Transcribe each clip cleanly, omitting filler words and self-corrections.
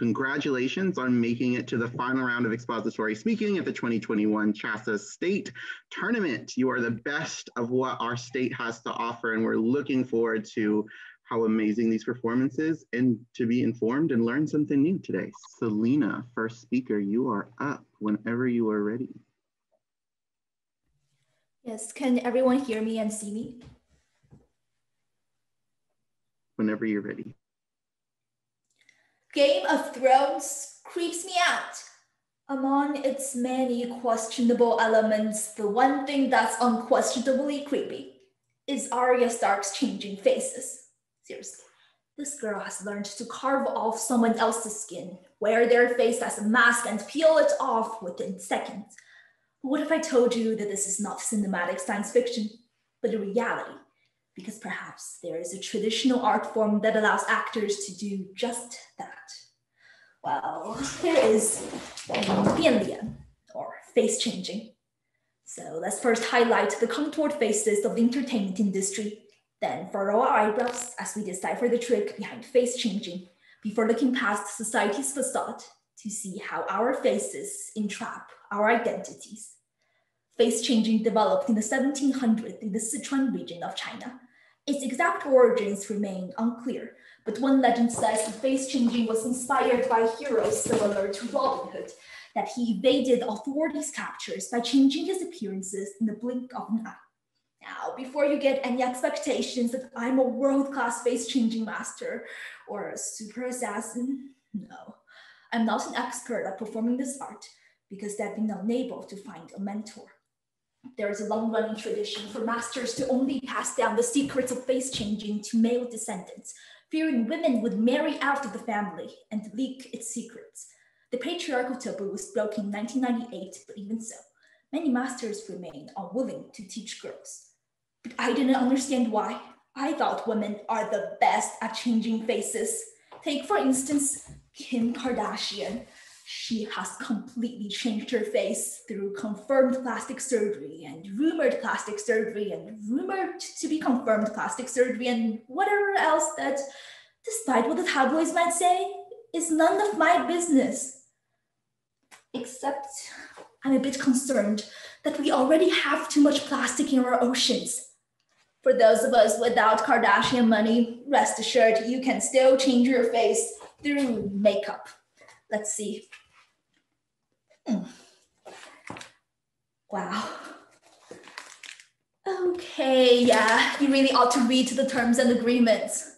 Congratulations on making it to the final round of expository speaking at the 2021 CHSSA State Tournament. You are the best of what our state has to offer, and we're looking forward to how amazing these performances and to be informed and learn something new today. Selena, first speaker, you are up whenever you are ready. Yes, can everyone hear me and see me? Whenever you're ready. Game of Thrones creeps me out. Among its many questionable elements, the one thing that's unquestionably creepy is Arya Stark's changing faces. Seriously, this girl has learned to carve off someone else's skin, wear their face as a mask, and peel it off within seconds. What if I told you that this is not cinematic science fiction, but a reality? Because perhaps there is a traditional art form that allows actors to do just that. Well, there is bianlian, or face changing. So let's first highlight the contoured faces of the entertainment industry, then furrow our eyebrows as we decipher the trick behind face changing, before looking past society's facade to see how our faces entrap our identities. Face changing developed in the 1700s in the Sichuan region of China. Its exact origins remain unclear, but one legend says the face changing was inspired by heroes similar to Robin Hood, that he evaded authorities' captures by changing his appearances in the blink of an eye. Now, before you get any expectations that I'm a world-class face-changing master or a super assassin, no. I'm not an expert at performing this art because they've been unable to find a mentor. There is a long-running tradition for masters to only pass down the secrets of face-changing to male descendants, fearing women would marry out of the family and leak its secrets. The patriarchal taboo was broken in 1998, but even so, many masters remain unwilling to teach girls. But I didn't understand why. I thought women are the best at changing faces. Take, for instance, Kim Kardashian. She has completely changed her face through confirmed plastic surgery and rumored plastic surgery and rumored to be confirmed plastic surgery and whatever else that, despite what the tabloids might say, is none of my business. Except I'm a bit concerned that we already have too much plastic in our oceans. For those of us without Kardashian money, rest assured you can still change your face through makeup. Let's see. Wow. Okay, yeah, you really ought to read the terms and agreements.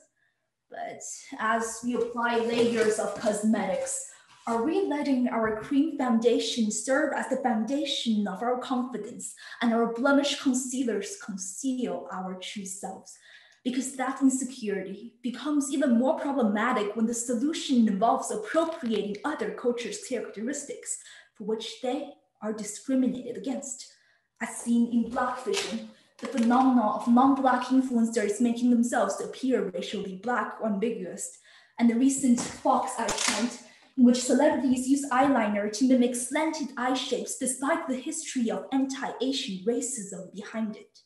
But as we apply layers of cosmetics, are we letting our cream foundation serve as the foundation of our confidence and our blemish concealers conceal our true selves? Because that insecurity becomes even more problematic when the solution involves appropriating other cultures' characteristics for which they are discriminated against. As seen in Blackfishing, the phenomenon of non-Black influencers making themselves appear racially Black or ambiguous, and the recent Fox eye trend, in which celebrities use eyeliner to mimic slanted eye shapes despite the history of anti-Asian racism behind it.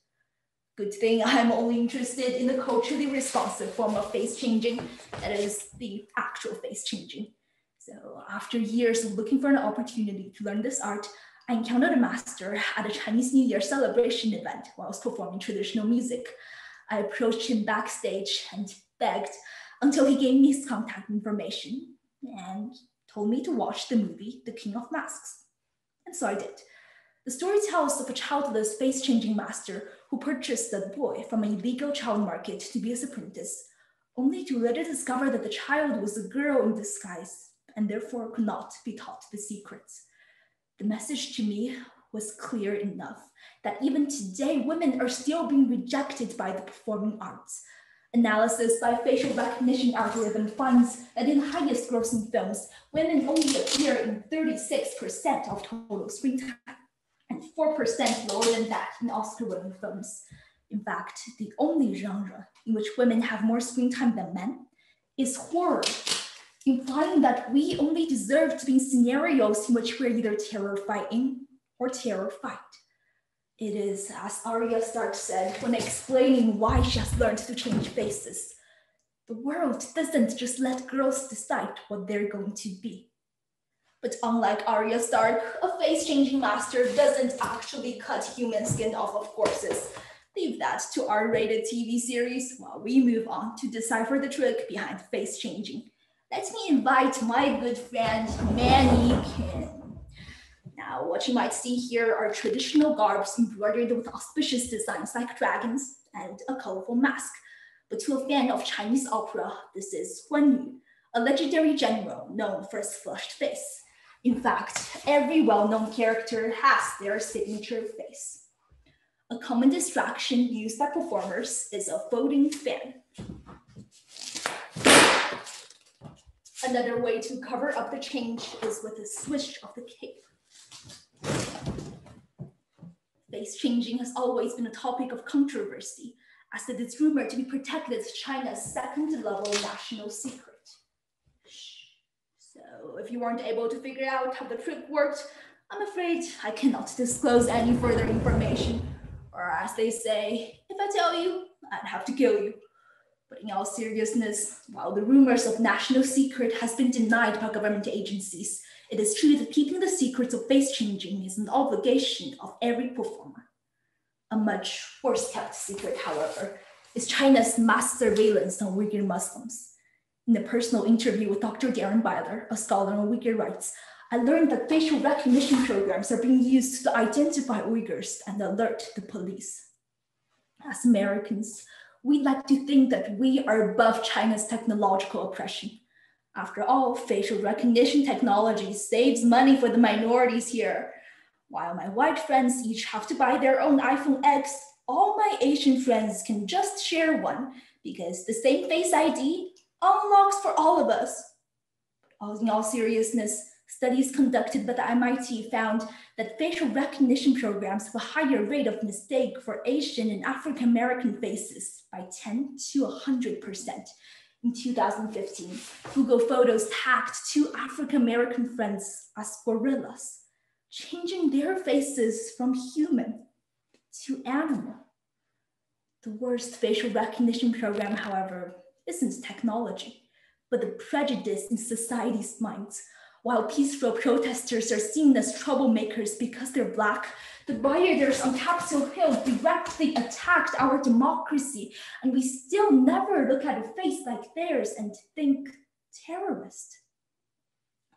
Good thing I'm only interested in the culturally responsive form of face changing, that is the actual face changing. So after years of looking for an opportunity to learn this art, I encountered a master at a Chinese New Year celebration event while I was performing traditional music. I approached him backstage and begged until he gave me his contact information and told me to watch the movie, The King of Masks. And so I did. The story tells of a childless face-changing master who purchased a boy from an illegal child market to be his apprentice, only to later discover that the child was a girl in disguise and therefore could not be taught the secrets. The message to me was clear enough that even today, women are still being rejected by the performing arts. Analysis by facial recognition algorithm finds that in highest grossing films, women only appear in 36% of total screen time, and 4% lower than that in Oscar-winning films. In fact, the only genre in which women have more screen time than men is horror, implying that we only deserve to be in scenarios in which we're either terror-fighting or terror-fight. It is, as Arya Stark said when explaining why she has learned to change faces, The world doesn't just let girls decide what they're going to be. But unlike Arya Stark, a face-changing master doesn't actually cut human skin off of corpses. Leave that to R-rated TV series while we move on to decipher the trick behind face-changing. Let me invite my good friend, Manny Kim. Now, what you might see here are traditional garbs embroidered with auspicious designs like dragons and a colorful mask. But to a fan of Chinese opera, this is Huan Yu, a legendary general known for his flushed face. In fact, every well-known character has their signature face. A common distraction used by performers is a folding fan. Another way to cover up the change is with a swish of the cape. Face changing has always been a topic of controversy, as it is rumored to be protected as China's second-level national secret. So if you weren't able to figure out how the trick worked, I'm afraid I cannot disclose any further information. Or as they say, if I tell you, I'd have to kill you. But in all seriousness, while the rumors of national secret has been denied by government agencies, it is true that keeping the secrets of face changing is an obligation of every performer. A much worse kept secret, however, is China's mass surveillance on Uyghur Muslims. In a personal interview with Dr. Darren Byler, a scholar on Uyghur rights, I learned that facial recognition programs are being used to identify Uyghurs and alert the police. As Americans, we like to think that we are above China's technological oppression. After all, facial recognition technology saves money for the minorities here. While my white friends each have to buy their own iPhone X, all my Asian friends can just share one because the same Face ID unlocks for all of us. In all seriousness, studies conducted by the MIT found that facial recognition programs have a higher rate of mistake for Asian and African American faces by 10 to 100%. In 2015, Google Photos tagged 2 African American friends as gorillas, changing their faces from human to animal. The worst facial recognition program, however, isn't technology, but the prejudice in society's minds. While peaceful protesters are seen as troublemakers because they're Black, the rioters on Capitol Hill directly attacked our democracy, and we still never look at a face like theirs and think terrorist.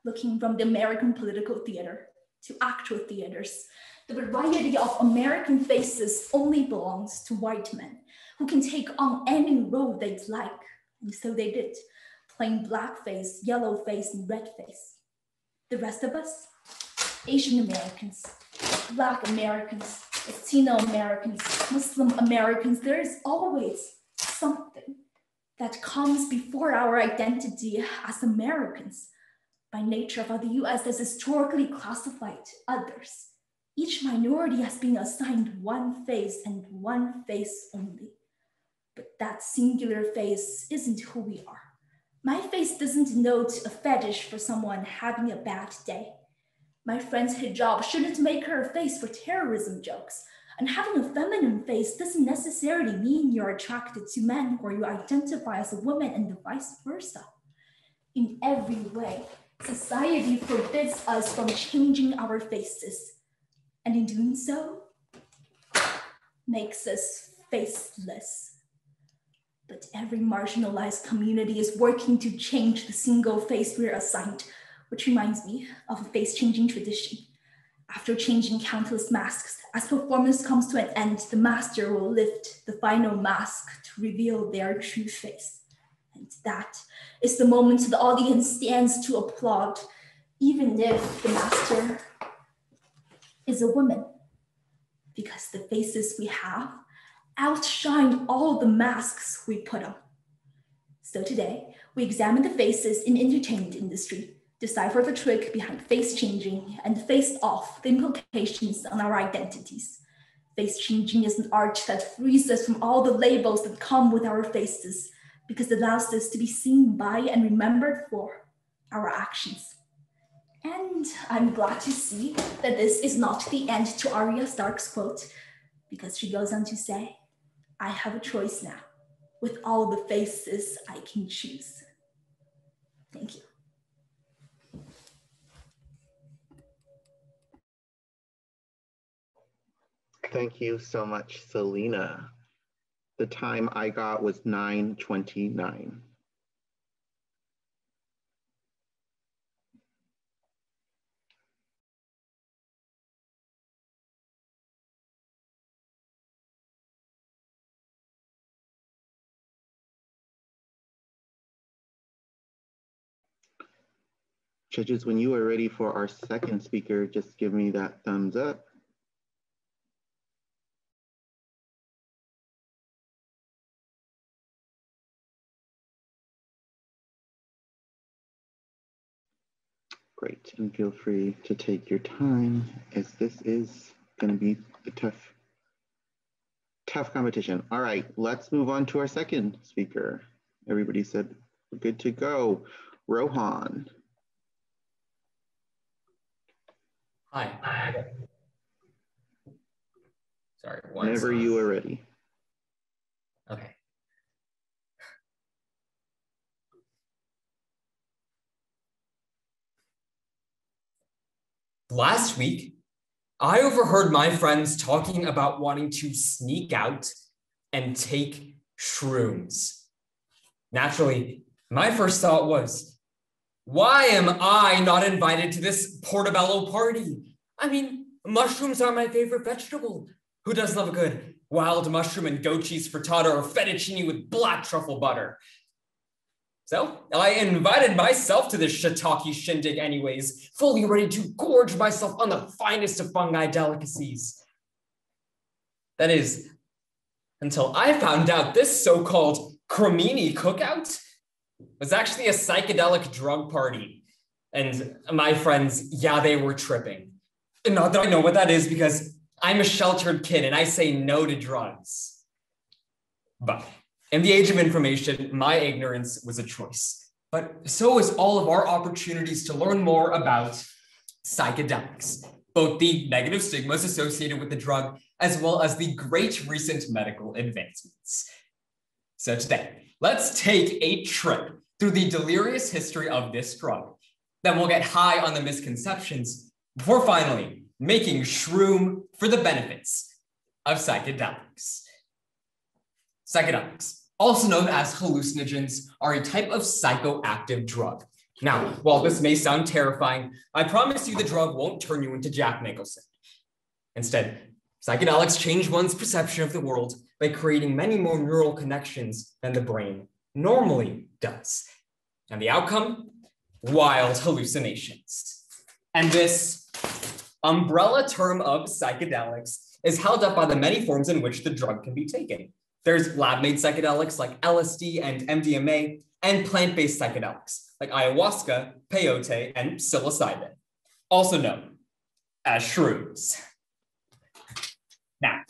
Looking from the American political theater to actual theaters, the variety of American faces only belongs to white men who can take on any role they'd like, and so they did, playing blackface, yellowface, and redface. The rest of us, Asian Americans, Black Americans, Latino Americans, Muslim Americans, there is always something that comes before our identity as Americans. By nature of how the US has historically classified others, each minority has been assigned one face and one face only. But that singular face isn't who we are. My face doesn't denote a fetish for someone having a bad day. My friend's hijab shouldn't make her a face for terrorism jokes. And having a feminine face doesn't necessarily mean you're attracted to men or you identify as a woman and vice versa. In every way, society forbids us from changing our faces. And in doing so, makes us faceless. But every marginalized community is working to change the single face we're assigned, which reminds me of a face-changing tradition. After changing countless masks, as performance comes to an end, the master will lift the final mask to reveal their true face. And that is the moment the audience stands to applaud, even if the master is a woman, because the faces we have outshine all the masks we put on. So today, we examine the faces in the entertainment industry, decipher the trick behind face changing, and face off the implications on our identities. Face changing is an art that frees us from all the labels that come with our faces, because it allows us to be seen by and remembered for our actions. And I'm glad to see that this is not the end to Arya Stark's quote, because she goes on to say, I have a choice now. with all the faces I can choose. Thank you. Thank you so much, Selena. The time I got was 9:29. Judges, when you are ready for our second speaker, just give me that thumbs up. Great, and feel free to take your time, as this is going to be a tough competition. All right, let's move on to our second speaker. Everybody said we're good to go. Rohan. Hi. Sorry. Whenever you are ready. Okay. Last week, I overheard my friends talking about wanting to sneak out and take shrooms. Naturally, my first thought was, why am I not invited to this portobello party? I mean, mushrooms are my favorite vegetable. Who doesn't love a good wild mushroom and goat cheese frittata or fettuccine with black truffle butter? So I invited myself to this shiitake shindig anyways, fully ready to gorge myself on the finest of fungi delicacies. That is, until I found out this so-called cremini cookout was actually a psychedelic drug party. And my friends, yeah, they were tripping. And not that I know what that is, because I'm a sheltered kid and I say no to drugs. But in the age of information, my ignorance was a choice. But so is all of our opportunities to learn more about psychedelics, both the negative stigmas associated with the drug, as well as the great recent medical advancements. So today, let's take a trip through the delirious history of this drug. Then we'll get high on the misconceptions before finally making shroom for the benefits of psychedelics. Psychedelics, also known as hallucinogens, are a type of psychoactive drug. Now, while this may sound terrifying, I promise you the drug won't turn you into Jack Nicholson. Instead, psychedelics change one's perception of the world by creating many more neural connections than the brain normally does. And the outcome? Wild hallucinations. And this umbrella term of psychedelics is held up by the many forms in which the drug can be taken. There's lab-made psychedelics like LSD and MDMA, and plant-based psychedelics like ayahuasca, peyote, and psilocybin, also known as shrooms. Now,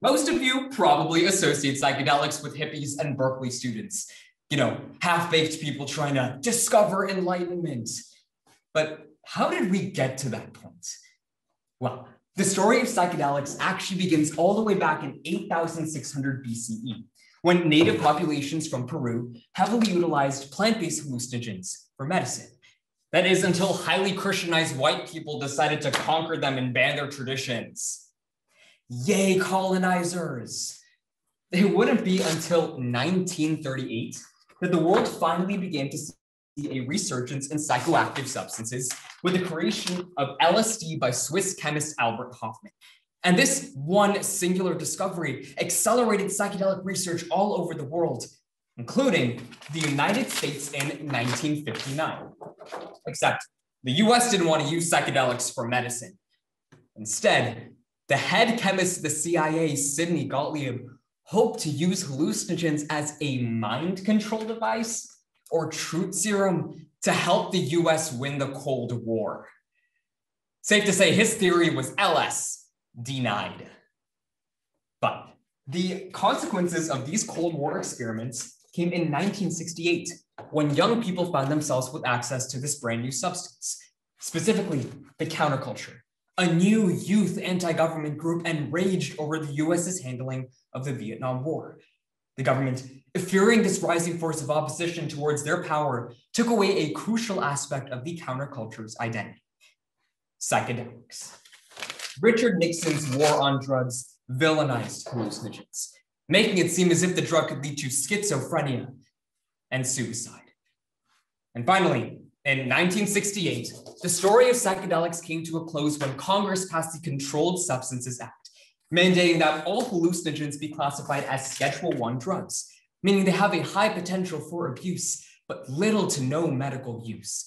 most of you probably associate psychedelics with hippies and Berkeley students, you know, half-baked people trying to discover enlightenment. But how did we get to that point? Well, the story of psychedelics actually begins all the way back in 8600 BCE, when native populations from Peru heavily utilized plant-based hallucinogens for medicine. That is, until highly Christianized white people decided to conquer them and ban their traditions. Yay, colonizers! It wouldn't be until 1938 that the world finally began to see a resurgence in psychoactive substances with the creation of LSD by Swiss chemist Albert Hofmann. And this one singular discovery accelerated psychedelic research all over the world, including the United States in 1959. Except the US didn't want to use psychedelics for medicine. Instead, the head chemist of the CIA, Sidney Gottlieb, hoped to use hallucinogens as a mind control device or truth serum to help the US win the Cold War. Safe to say his theory was LS denied. But the consequences of these Cold War experiments came in 1968, when young people found themselves with access to this brand new substance, specifically the counterculture, a new youth anti-government group enraged over the US's handling of the Vietnam War. The government, fearing this rising force of opposition towards their power, took away a crucial aspect of the counterculture's identity: psychedelics. Richard Nixon's war on drugs villainized hallucinogens, making it seem as if the drug could lead to schizophrenia and suicide. And finally, in 1968, the story of psychedelics came to a close when Congress passed the Controlled Substances Act, mandating that all hallucinogens be classified as Schedule I drugs, meaning they have a high potential for abuse, but little to no medical use.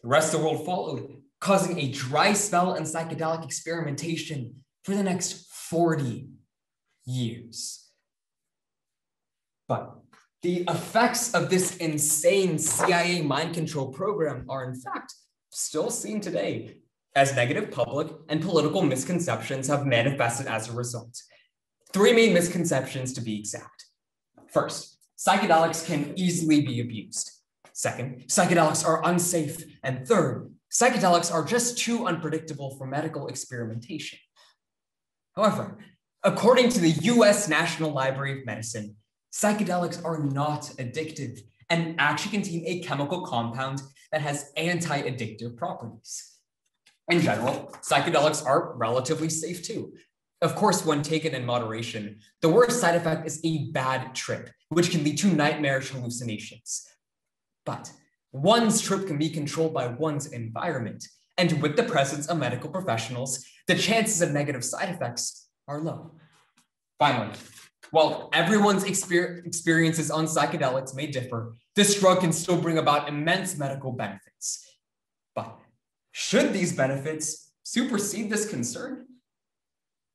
The rest of the world followed, causing a dry spell in psychedelic experimentation for the next 40 years. But the effects of this insane CIA mind control program are in fact still seen today, as negative public and political misconceptions have manifested as a result. 3 main misconceptions to be exact. First, psychedelics can easily be abused. Second, psychedelics are unsafe. And third, psychedelics are just too unpredictable for medical experimentation. However, according to the US National Library of Medicine, psychedelics are not addictive and actually contain a chemical compound that has anti-addictive properties. In general, psychedelics are relatively safe too. Of course, when taken in moderation, the worst side effect is a bad trip, which can lead to nightmarish hallucinations. But one's trip can be controlled by one's environment, and with the presence of medical professionals, the chances of negative side effects are low. Finally, while everyone's experiences on psychedelics may differ, this drug can still bring about immense medical benefits. But should these benefits supersede this concern?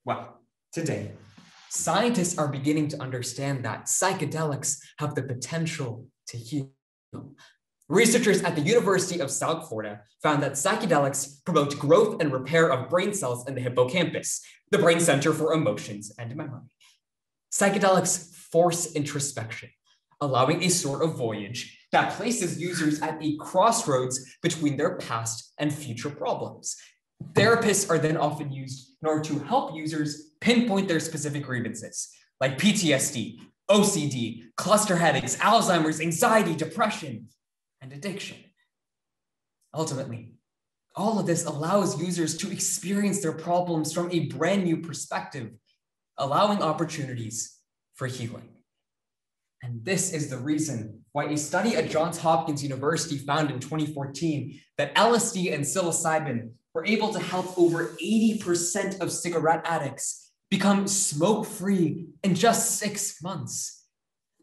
Well, today, scientists are beginning to understand that psychedelics have the potential to heal. Researchers at the University of South Florida found that psychedelics promote growth and repair of brain cells in the hippocampus, the brain center for emotions and memory. Psychedelics force introspection, allowing a sort of voyage that places users at a crossroads between their past and future problems. Therapists are then often used in order to help users pinpoint their specific grievances, like PTSD, OCD, cluster headaches, Alzheimer's, anxiety, depression, and addiction. Ultimately, all of this allows users to experience their problems from a brand new perspective, allowing opportunities for healing. And this is the reason why a study at Johns Hopkins University found in 2014 that LSD and psilocybin were able to help over 80% of cigarette addicts become smoke-free in just 6 months.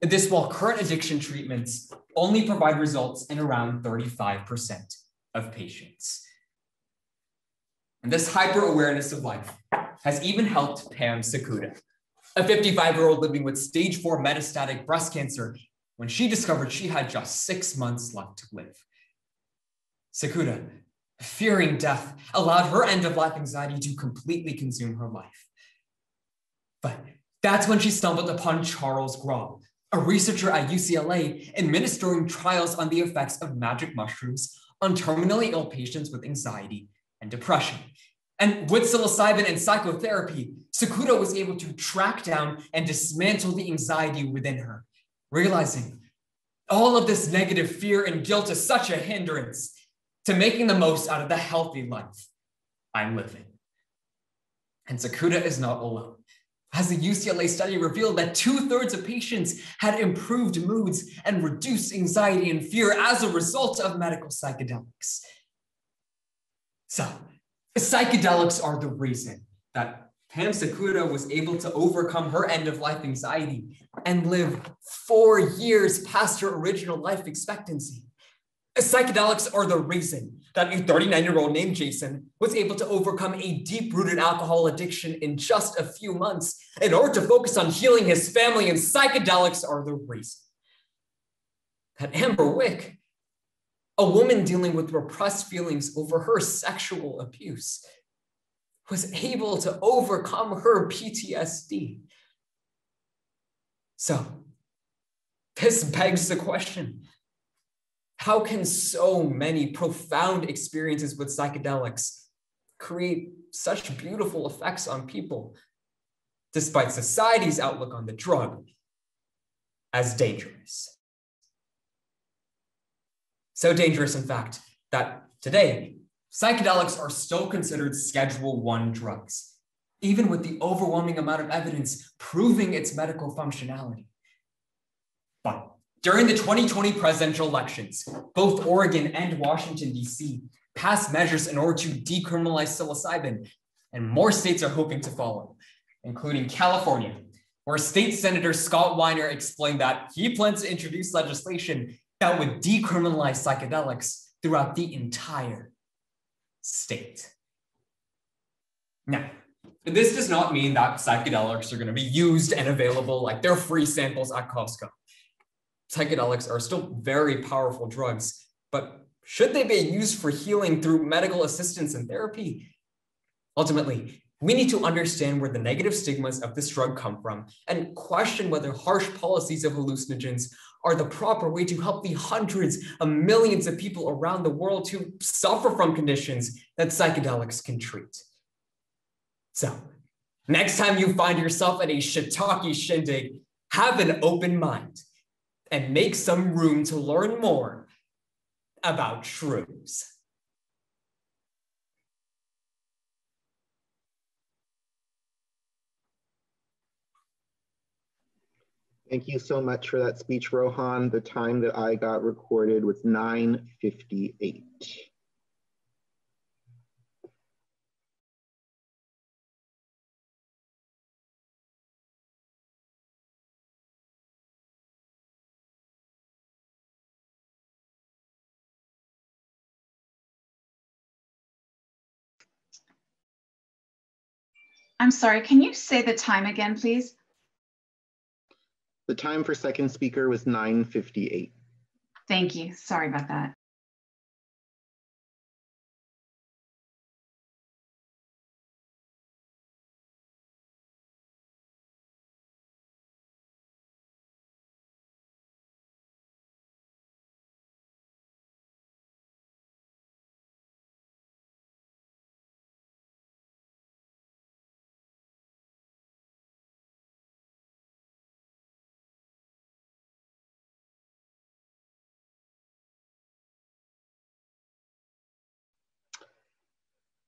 This while current addiction treatments only provide results in around 35% of patients. And this hyper-awareness of life has even helped Pam Sakuda, a 55-year-old living with stage 4 metastatic breast cancer, when she discovered she had just 6 months left to live. Sakuda, fearing death, allowed her end-of-life anxiety to completely consume her life. But that's when she stumbled upon Charles Grob, a researcher at UCLA administering trials on the effects of magic mushrooms on terminally ill patients with anxiety and depression. And with psilocybin and psychotherapy, Sakuda was able to track down and dismantle the anxiety within her, realizing all of this negative fear and guilt is such a hindrance to making the most out of the healthy life I'm living. And Sakuda is not alone, as the UCLA study revealed that 2/3 of patients had improved moods and reduced anxiety and fear as a result of medical psychedelics. So, psychedelics are the reason that Pam Sakuda was able to overcome her end-of-life anxiety and live 4 years past her original life expectancy. Psychedelics are the reason that a 39-year-old named Jason was able to overcome a deep-rooted alcohol addiction in just a few months in order to focus on healing his family, and psychedelics are the reason that Amber Wick, a woman dealing with repressed feelings over her sexual abuse, was able to overcome her PTSD. So, this begs the question, how can so many profound experiences with psychedelics create such beautiful effects on people, despite society's outlook on the drug as dangerous. So dangerous, in fact, that today, psychedelics are still considered Schedule I drugs, even with the overwhelming amount of evidence proving its medical functionality. But during the 2020 presidential elections, both Oregon and Washington, D.C. passed measures in order to decriminalize psilocybin, and more states are hoping to follow, including California, where State Senator Scott Weiner explained that he plans to introduce legislation that would decriminalize psychedelics throughout the entire state. Now, this does not mean that psychedelics are going to be used and available like they're free samples at Costco. Psychedelics are still very powerful drugs, but should they be used for healing through medical assistance and therapy? Ultimately, we need to understand where the negative stigmas of this drug come from and question whether harsh policies of hallucinogens are the proper way to help the hundreds of millions of people around the world who suffer from conditions that psychedelics can treat. So, next time you find yourself at a shiitake shindig, have an open mind and make some room to learn more about shrooms. Thank you so much for that speech, Rohan. The time that I got recorded was 9:58. I'm sorry, can you say the time again, please? The time for second speaker was 9:58. Thank you. Sorry about that.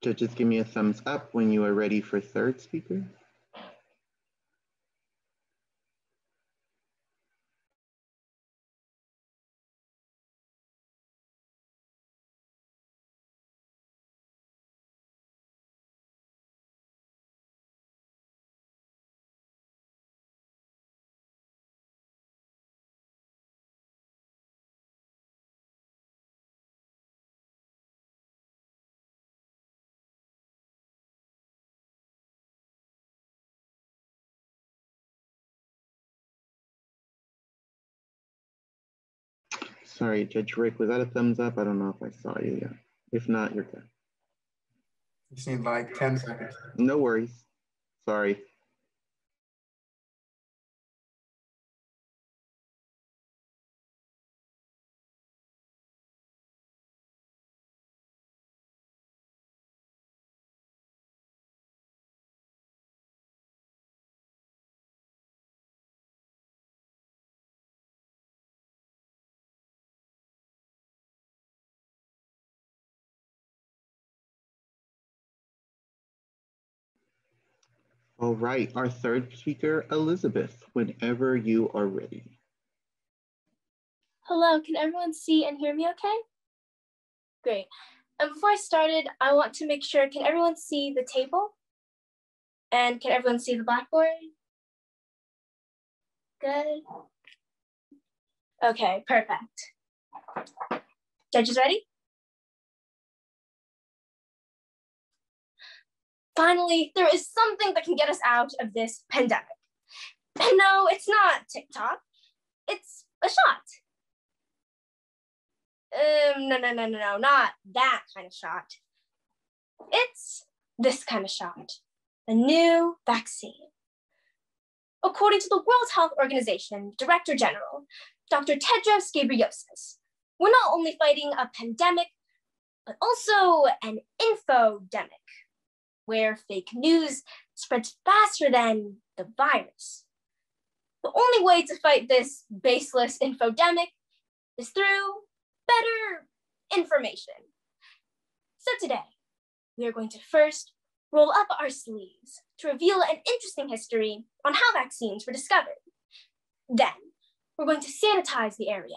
Judges, give me a thumbs up when you are ready for third speaker. Sorry, Judge Rick, was that a thumbs up? I don't know if I saw you yet. If not, you're good. You just need like 10 seconds. No worries. Sorry. All right, our third speaker, Elizabeth, whenever you are ready. Hello, can everyone see and hear me okay? Great. And before I started, I want to make sure, can everyone see the table? And can everyone see the blackboard? Good. Okay, perfect. Judges ready? Finally, there is something that can get us out of this pandemic. And no, it's not TikTok. It's a shot. No, not that kind of shot. It's this kind of shot, a new vaccine. According to the World Health Organization Director General, Dr. Tedros Ghebreyesus, we're not only fighting a pandemic, but also an infodemic, where fake news spreads faster than the virus. the only way to fight this baseless infodemic is through better information. So today, we are going to first roll up our sleeves to reveal an interesting history on how vaccines were discovered. Then, we're going to sanitize the area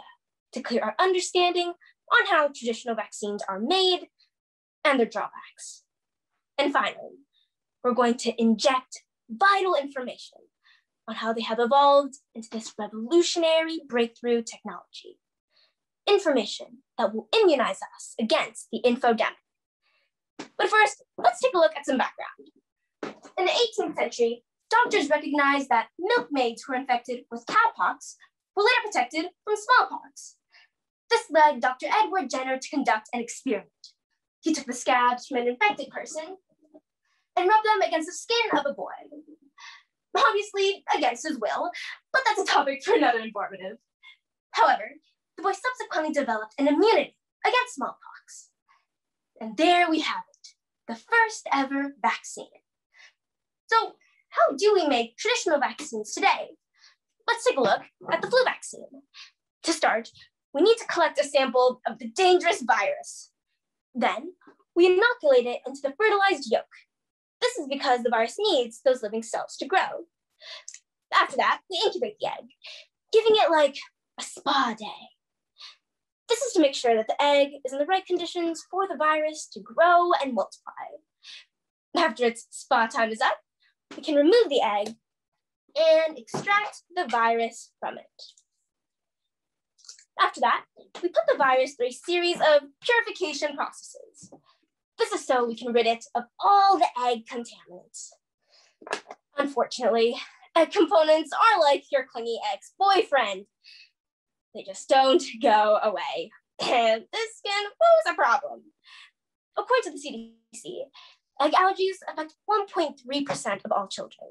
to clear our understanding on how traditional vaccines are made and their drawbacks. And finally, we're going to inject vital information on how they have evolved into this revolutionary breakthrough technology. Information that will immunize us against the infodemic. But first, let's take a look at some background. In the 18th century, doctors recognized that milkmaids who were infected with cowpox were later protected from smallpox. This led Dr. Edward Jenner to conduct an experiment. He took the scabs from an infected person and rubbed them against the skin of a boy. Obviously against his will, but that's a topic for another informative. However, the boy subsequently developed an immunity against smallpox. And there we have it, the first ever vaccine. So how do we make traditional vaccines today? Let's take a look at the flu vaccine. To start, we need to collect a sample of the dangerous virus. Then we inoculate it into the fertilized yolk. This is because the virus needs those living cells to grow. After that, we incubate the egg, giving it like a spa day. This is to make sure that the egg is in the right conditions for the virus to grow and multiply. After its spa time is up, we can remove the egg and extract the virus from it. After that, we put the virus through a series of purification processes. This is so we can rid it of all the egg contaminants. Unfortunately, egg components are like your clingy ex-boyfriend. They just don't go away, and this can pose a problem. According to the CDC, egg allergies affect 1.3% of all children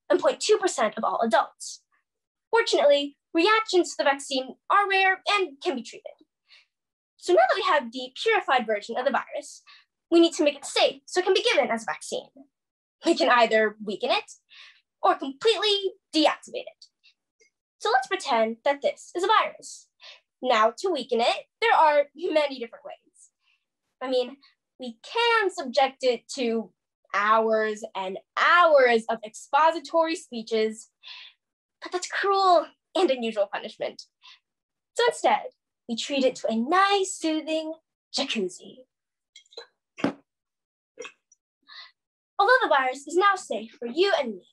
and 0.2% of all adults. Fortunately, reactions to the vaccine are rare and can be treated. So now that we have the purified version of the virus, we need to make it safe so it can be given as a vaccine. We can either weaken it or completely deactivate it. So let's pretend that this is a virus. Now, to weaken it, there are many different ways. I mean, we can subject it to hours and hours of expository speeches, but that's cruel and unusual punishment. So instead, we treat it to a nice, soothing jacuzzi. Although the virus is now safe for you and me,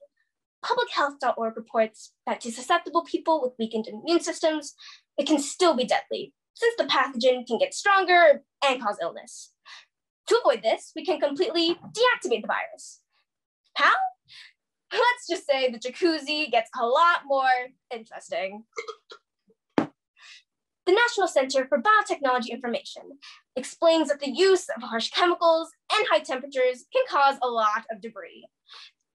publichealth.org reports that to susceptible people with weakened immune systems, it can still be deadly, since the pathogen can get stronger and cause illness. To avoid this, we can completely deactivate the virus. How? Let's just say the jacuzzi gets a lot more interesting. The National Center for Biotechnology Information explains that the use of harsh chemicals and high temperatures can cause a lot of debris.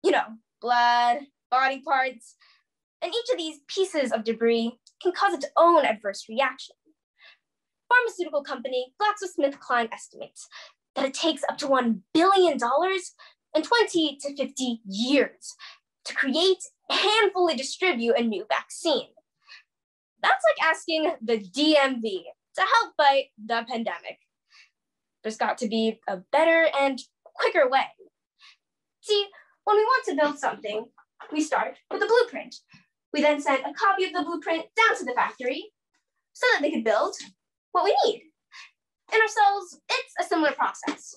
You know, blood, body parts, and each of these pieces of debris can cause its own adverse reaction. Pharmaceutical company GlaxoSmithKline estimates that it takes up to $1 billion and 20 to 50 years to create and fully distribute a new vaccine. That's like asking the DMV to help fight the pandemic. There's got to be a better and quicker way. See, when we want to build something, we start with a blueprint. We then send a copy of the blueprint down to the factory so that they can build what we need. In our cells, it's a similar process.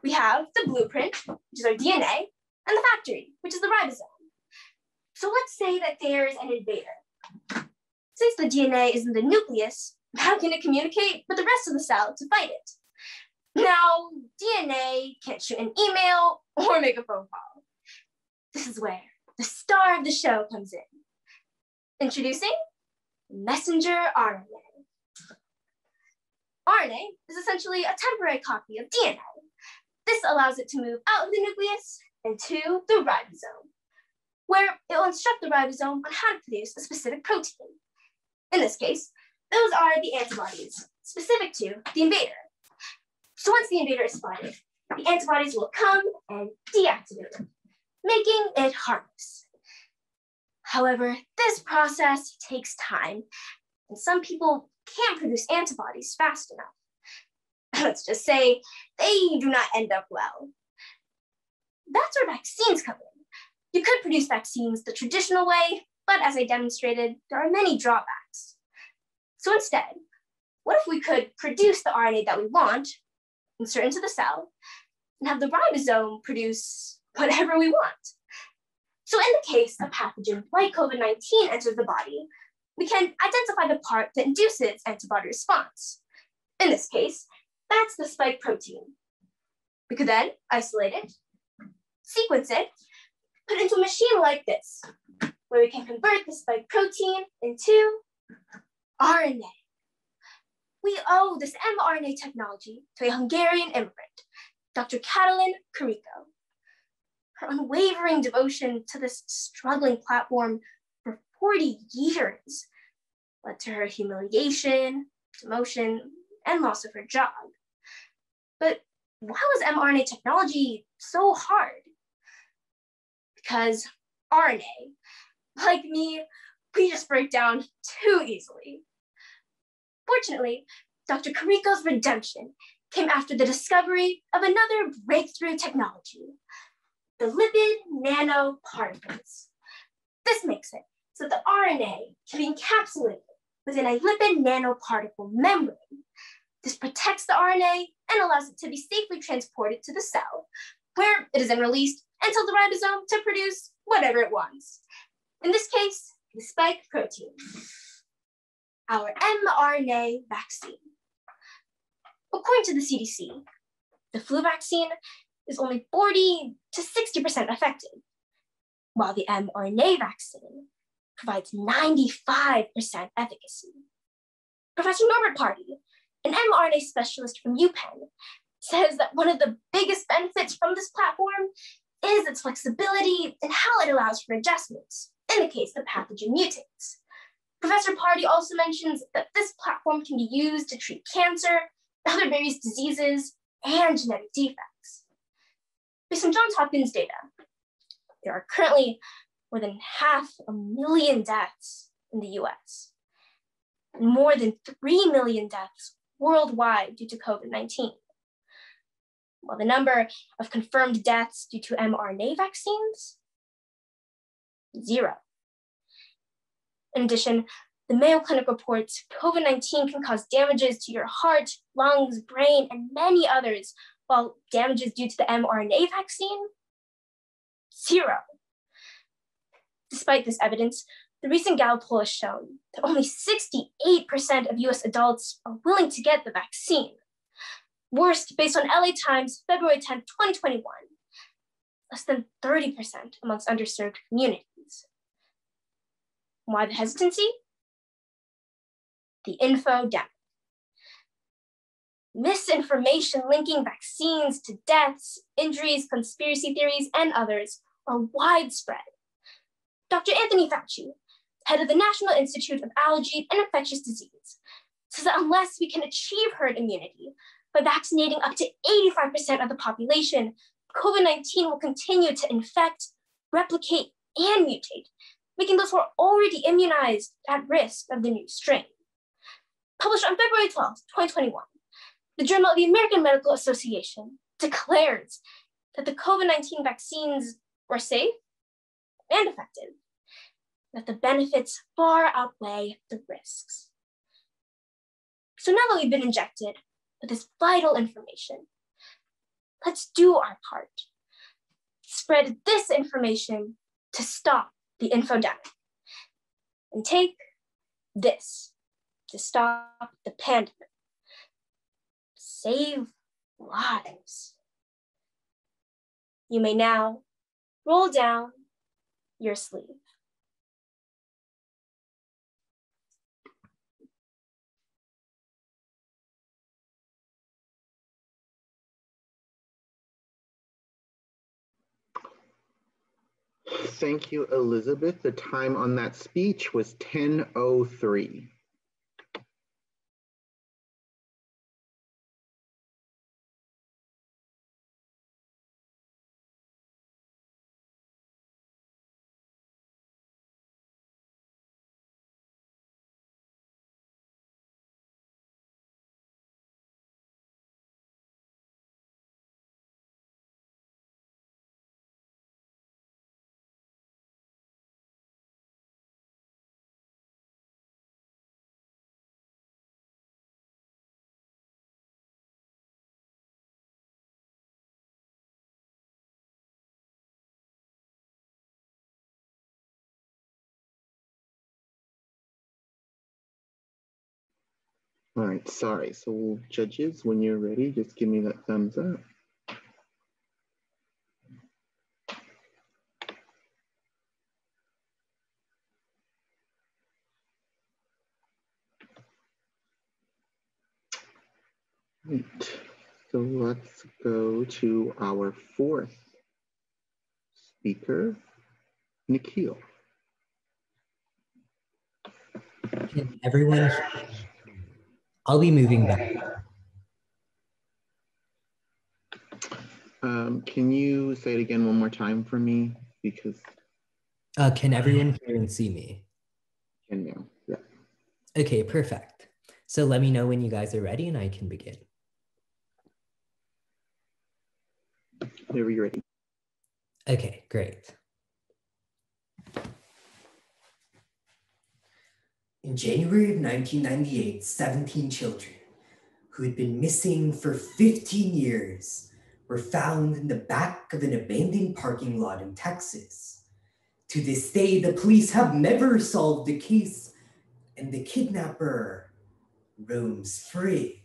We have the blueprint, which is our DNA, and the factory, which is the ribosome. So let's say that there's an invader. Since the DNA is in the nucleus, how can it communicate with the rest of the cell to fight it? Now, DNA can't shoot an email or make a phone call. This is where the star of the show comes in. Introducing messenger RNA. RNA is essentially a temporary copy of DNA. This allows it to move out of the nucleus into the ribosome, where it will instruct the ribosome on how to produce a specific protein. In this case, those are the antibodies specific to the invader. So once the invader is spotted, the antibodies will come and deactivate it, making it harmless. However, this process takes time, and some people can't produce antibodies fast enough. Let's just say they do not end up well. That's where vaccines come in. You could produce vaccines the traditional way, but as I demonstrated, there are many drawbacks. So instead, what if we could produce the RNA that we want, insert into the cell, and have the ribosome produce whatever we want? So in the case a pathogen like COVID-19 enters the body, we can identify the part that induces antibody response. In this case, that's the spike protein. We could then isolate it, sequence it, put it into a machine like this, where we can convert the spike protein into RNA. We owe this mRNA technology to a Hungarian immigrant, Dr. Katalin Karikó. Her unwavering devotion to this struggling platform for 40 years led to her humiliation, demotion, and loss of her job. But why was mRNA technology so hard? Because RNA, like me, we just break down too easily. Fortunately, Dr. Karikó's redemption came after the discovery of another breakthrough technology, the lipid nanoparticles. This makes it so the RNA can be encapsulated within a lipid nanoparticle membrane. This protects the RNA and allows it to be safely transported to the cell, where it is then released and tells the ribosome to produce whatever it wants. In this case, the spike protein, our mRNA vaccine. According to the CDC, the flu vaccine is only 40 to 60% effective, while the mRNA vaccine provides 95% efficacy. Professor Norbert Party, an mRNA specialist from UPenn, says that one of the biggest benefits from this platform is its flexibility and how it allows for adjustments in the case the pathogen mutates. Professor Party also mentions that this platform can be used to treat cancer, other various diseases, and genetic defects. Based on Johns Hopkins data, there are currently more than 500,000 deaths in the US, and more than 3 million deaths worldwide due to COVID-19. While the number of confirmed deaths due to mRNA vaccines, 0. In addition, the Mayo Clinic reports COVID-19 can cause damages to your heart, lungs, brain, and many others, while damages due to the mRNA vaccine, 0. Despite this evidence, the recent Gallup poll has shown that only 68% of US adults are willing to get the vaccine. Worst, based on LA Times, February 10, 2021, less than 30% amongst underserved communities. Why the hesitancy? The infodemic. Misinformation linking vaccines to deaths, injuries, conspiracy theories, and others are widespread. Dr. Anthony Fauci, head of the National Institute of Allergy and Infectious Disease, says that unless we can achieve herd immunity by vaccinating up to 85% of the population, COVID-19 will continue to infect, replicate, and mutate, making those who are already immunized at risk of the new strain. Published on February 12, 2021, the Journal of the American Medical Association declares that the COVID-19 vaccines were safe and effective, that the benefits far outweigh the risks. So now that we've been injected with this vital information, let's do our part. Spread this information to stop the infodemic, and take this to stop the pandemic. Save lives. You may now roll down your sleeve. Thank you, Elizabeth. The time on that speech was 10:03. All right, sorry. So judges, when you're ready, just give me that thumbs up. Right. So let's go to our fourth speaker, Nikhil. Can everyone hear me? I'll be moving back. Can you say it again one more time for me? Because Can everyone hear and see me? can now. Yeah. Okay, perfect. So let me know when you guys are ready and I can begin. Whenever you're ready. Okay, great. In January of 1998, 17 children who had been missing for 15 years were found in the back of an abandoned parking lot in Texas. To this day, the police have never solved the case, and the kidnapper roams free.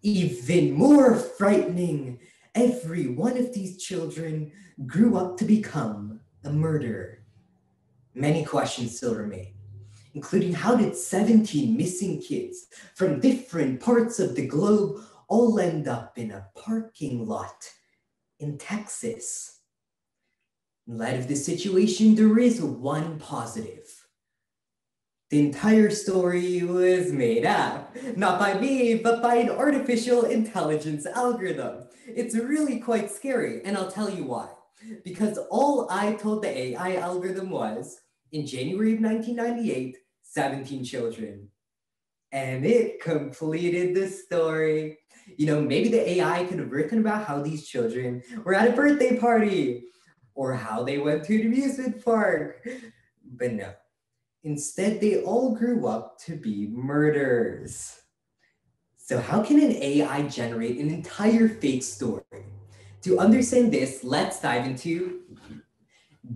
Even more frightening, every one of these children grew up to become a murderer. Many questions still remain, including how did 17 missing kids from different parts of the globe all end up in a parking lot in Texas? In light of this situation, there is one positive. The entire story was made up, not by me, but by an artificial intelligence algorithm. It's really quite scary, and I'll tell you why. Because all I told the AI algorithm was, in January of 1998, 17 children. And it completed the story. You know, maybe the AI could have written about how these children were at a birthday party, or how they went to an amusement park. But no. Instead, they all grew up to be murderers. So how can an AI generate an entire fake story? To understand this, let's dive into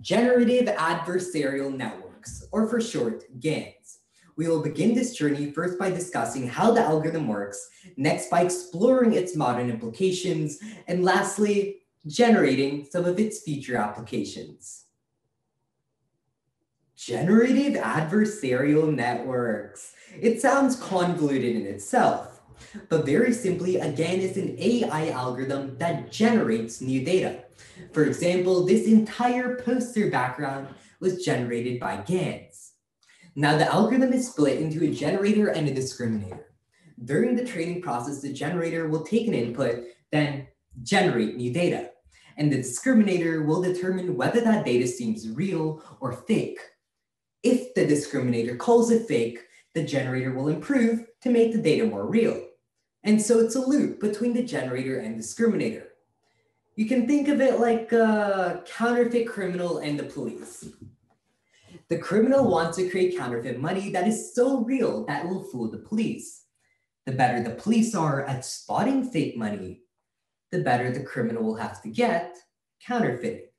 Generative Adversarial Networks, or for short, GANs. We will begin this journey first by discussing how the algorithm works, next by exploring its modern implications, and lastly, generating some of its future applications. Generative adversarial networks. It sounds convoluted in itself, but very simply, a GAN is an AI algorithm that generates new data. For example, this entire poster background was generated by GANs. Now the algorithm is split into a generator and a discriminator. During the training process, the generator will take an input, then generate new data. And the discriminator will determine whether that data seems real or fake. If the discriminator calls it fake, the generator will improve to make the data more real. And so it's a loop between the generator and discriminator. You can think of it like a counterfeit criminal and the police. The criminal wants to create counterfeit money that is so real that it will fool the police. The better the police are at spotting fake money, the better the criminal will have to get counterfeiting.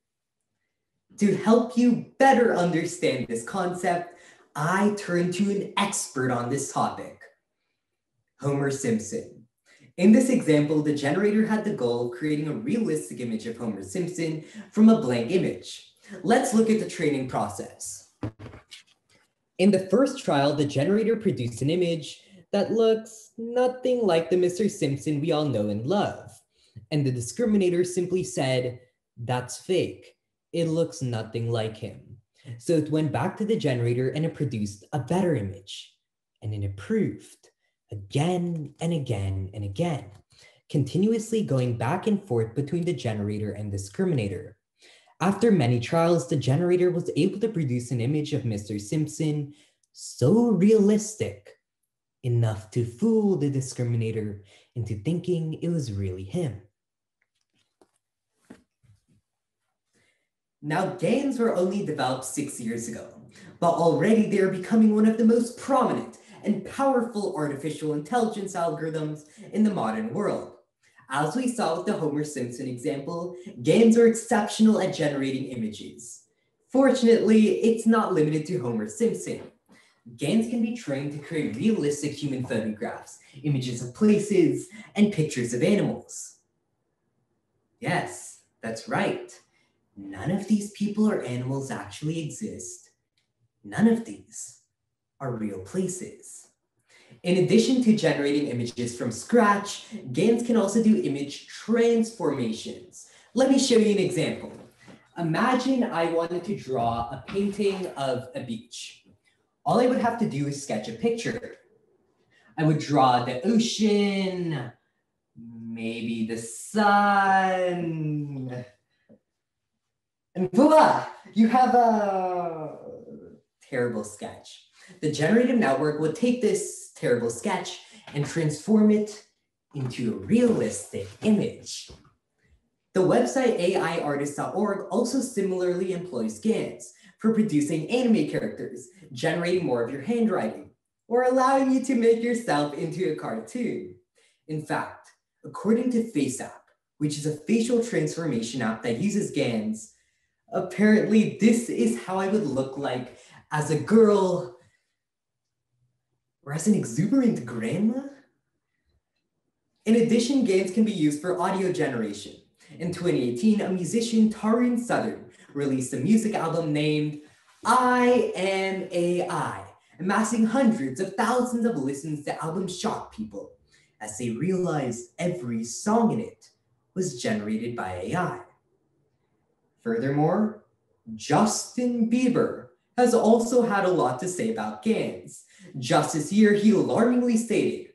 To help you better understand this concept, I turn to an expert on this topic, Homer Simpson. In this example, the generator had the goal of creating a realistic image of Homer Simpson from a blank image. Let's look at the training process. In the first trial, the generator produced an image that looks nothing like the Mr. Simpson we all know and love. And the discriminator simply said, "That's fake. It looks nothing like him." So it went back to the generator and it produced a better image. And it improved again and again and again, continuously going back and forth between the generator and discriminator. After many trials, the generator was able to produce an image of Mr. Simpson so realistic, enough to fool the discriminator into thinking it was really him. Now, GANs were only developed 6 years ago, but already they are becoming one of the most prominent and powerful artificial intelligence algorithms in the modern world. As we saw with the Homer Simpson example, GANs are exceptional at generating images. Fortunately, it's not limited to Homer Simpson. GANs can be trained to create realistic human photographs, images of places, and pictures of animals. Yes, that's right. None of these people or animals actually exist. None of these are real places. In addition to generating images from scratch, GANs can also do image transformations. Let me show you an example. Imagine I wanted to draw a painting of a beach. All I would have to do is sketch a picture. I would draw the ocean, maybe the sun, and voila, you have a terrible sketch. The generative network will take this terrible sketch and transform it into a realistic image. The website aiartist.org also similarly employs GANs for producing anime characters, generating more of your handwriting, or allowing you to make yourself into a cartoon. In fact, according to FaceApp, which is a facial transformation app that uses GANs, apparently this is how I would look like as a girl or as an exuberant grandma. In addition, GANs can be used for audio generation. In 2018, a musician, Taryn Southern, released a music album named I Am AI, amassing hundreds of thousands of listens. The album shocked people as they realized every song in it was generated by AI. Furthermore, Justin Bieber has also had a lot to say about GANs. Just this year, he alarmingly stated,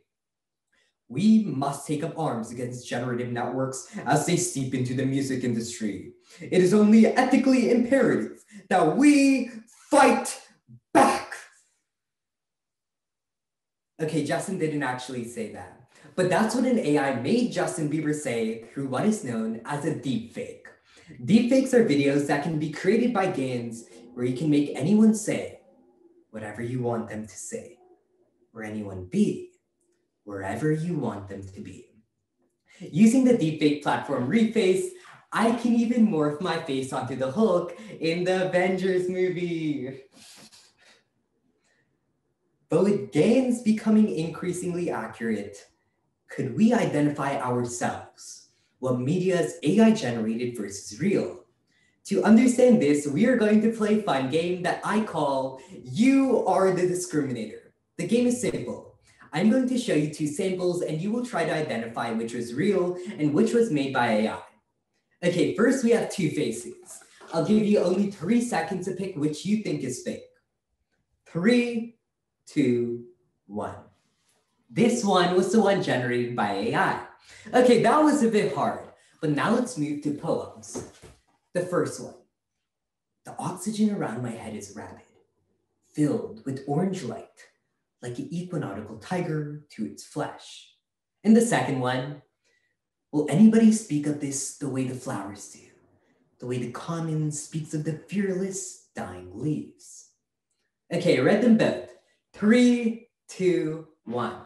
"We must take up arms against generative networks as they seep into the music industry. It is only ethically imperative that we fight back." Okay, Justin didn't actually say that, but that's what an AI made Justin Bieber say through what is known as a deepfake. Deepfakes are videos that can be created by GANs where you can make anyone say whatever you want them to say, or anyone be wherever you want them to be. Using the deepfake platform Reface, I can even morph my face onto the Hulk in the Avengers movie. But with GANs becoming increasingly accurate, could we identify ourselves? What media is AI generated versus real? To understand this, we are going to play a fun game that I call You Are the Discriminator. The game is simple. I'm going to show you two samples and you will try to identify which was real and which was made by AI. Okay, first we have two faces. I'll give you only 3 seconds to pick which you think is fake. 3, 2, 1. This one was the one generated by AI. Okay, that was a bit hard, but now let's move to poems. The first one. The oxygen around my head is rabid, filled with orange light, like an equinautical tiger to its flesh. And the second one, will anybody speak of this the way the flowers do, the way the common speaks of the fearless dying leaves? Okay, read them both. 3, 2, 1.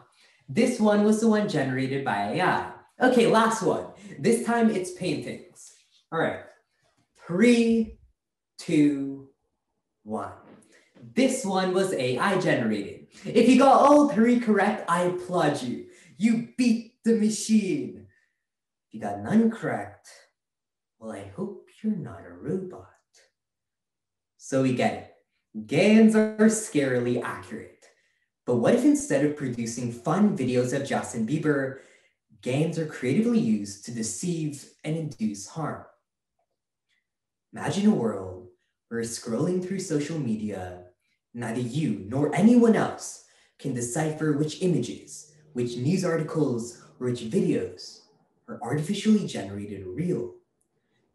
This one was the one generated by AI. Okay, last one. This time it's paintings. All right, 3, 2, 1. This one was AI generated. If you got all 3 correct, I applaud you. You beat the machine. If you got none correct, well, I hope you're not a robot. So we get it. GANs are scarily accurate. But what if instead of producing fun videos of Justin Bieber, GANs are creatively used to deceive and induce harm? Imagine a world where scrolling through social media, neither you nor anyone else can decipher which images, which news articles, or which videos are artificially generated or real.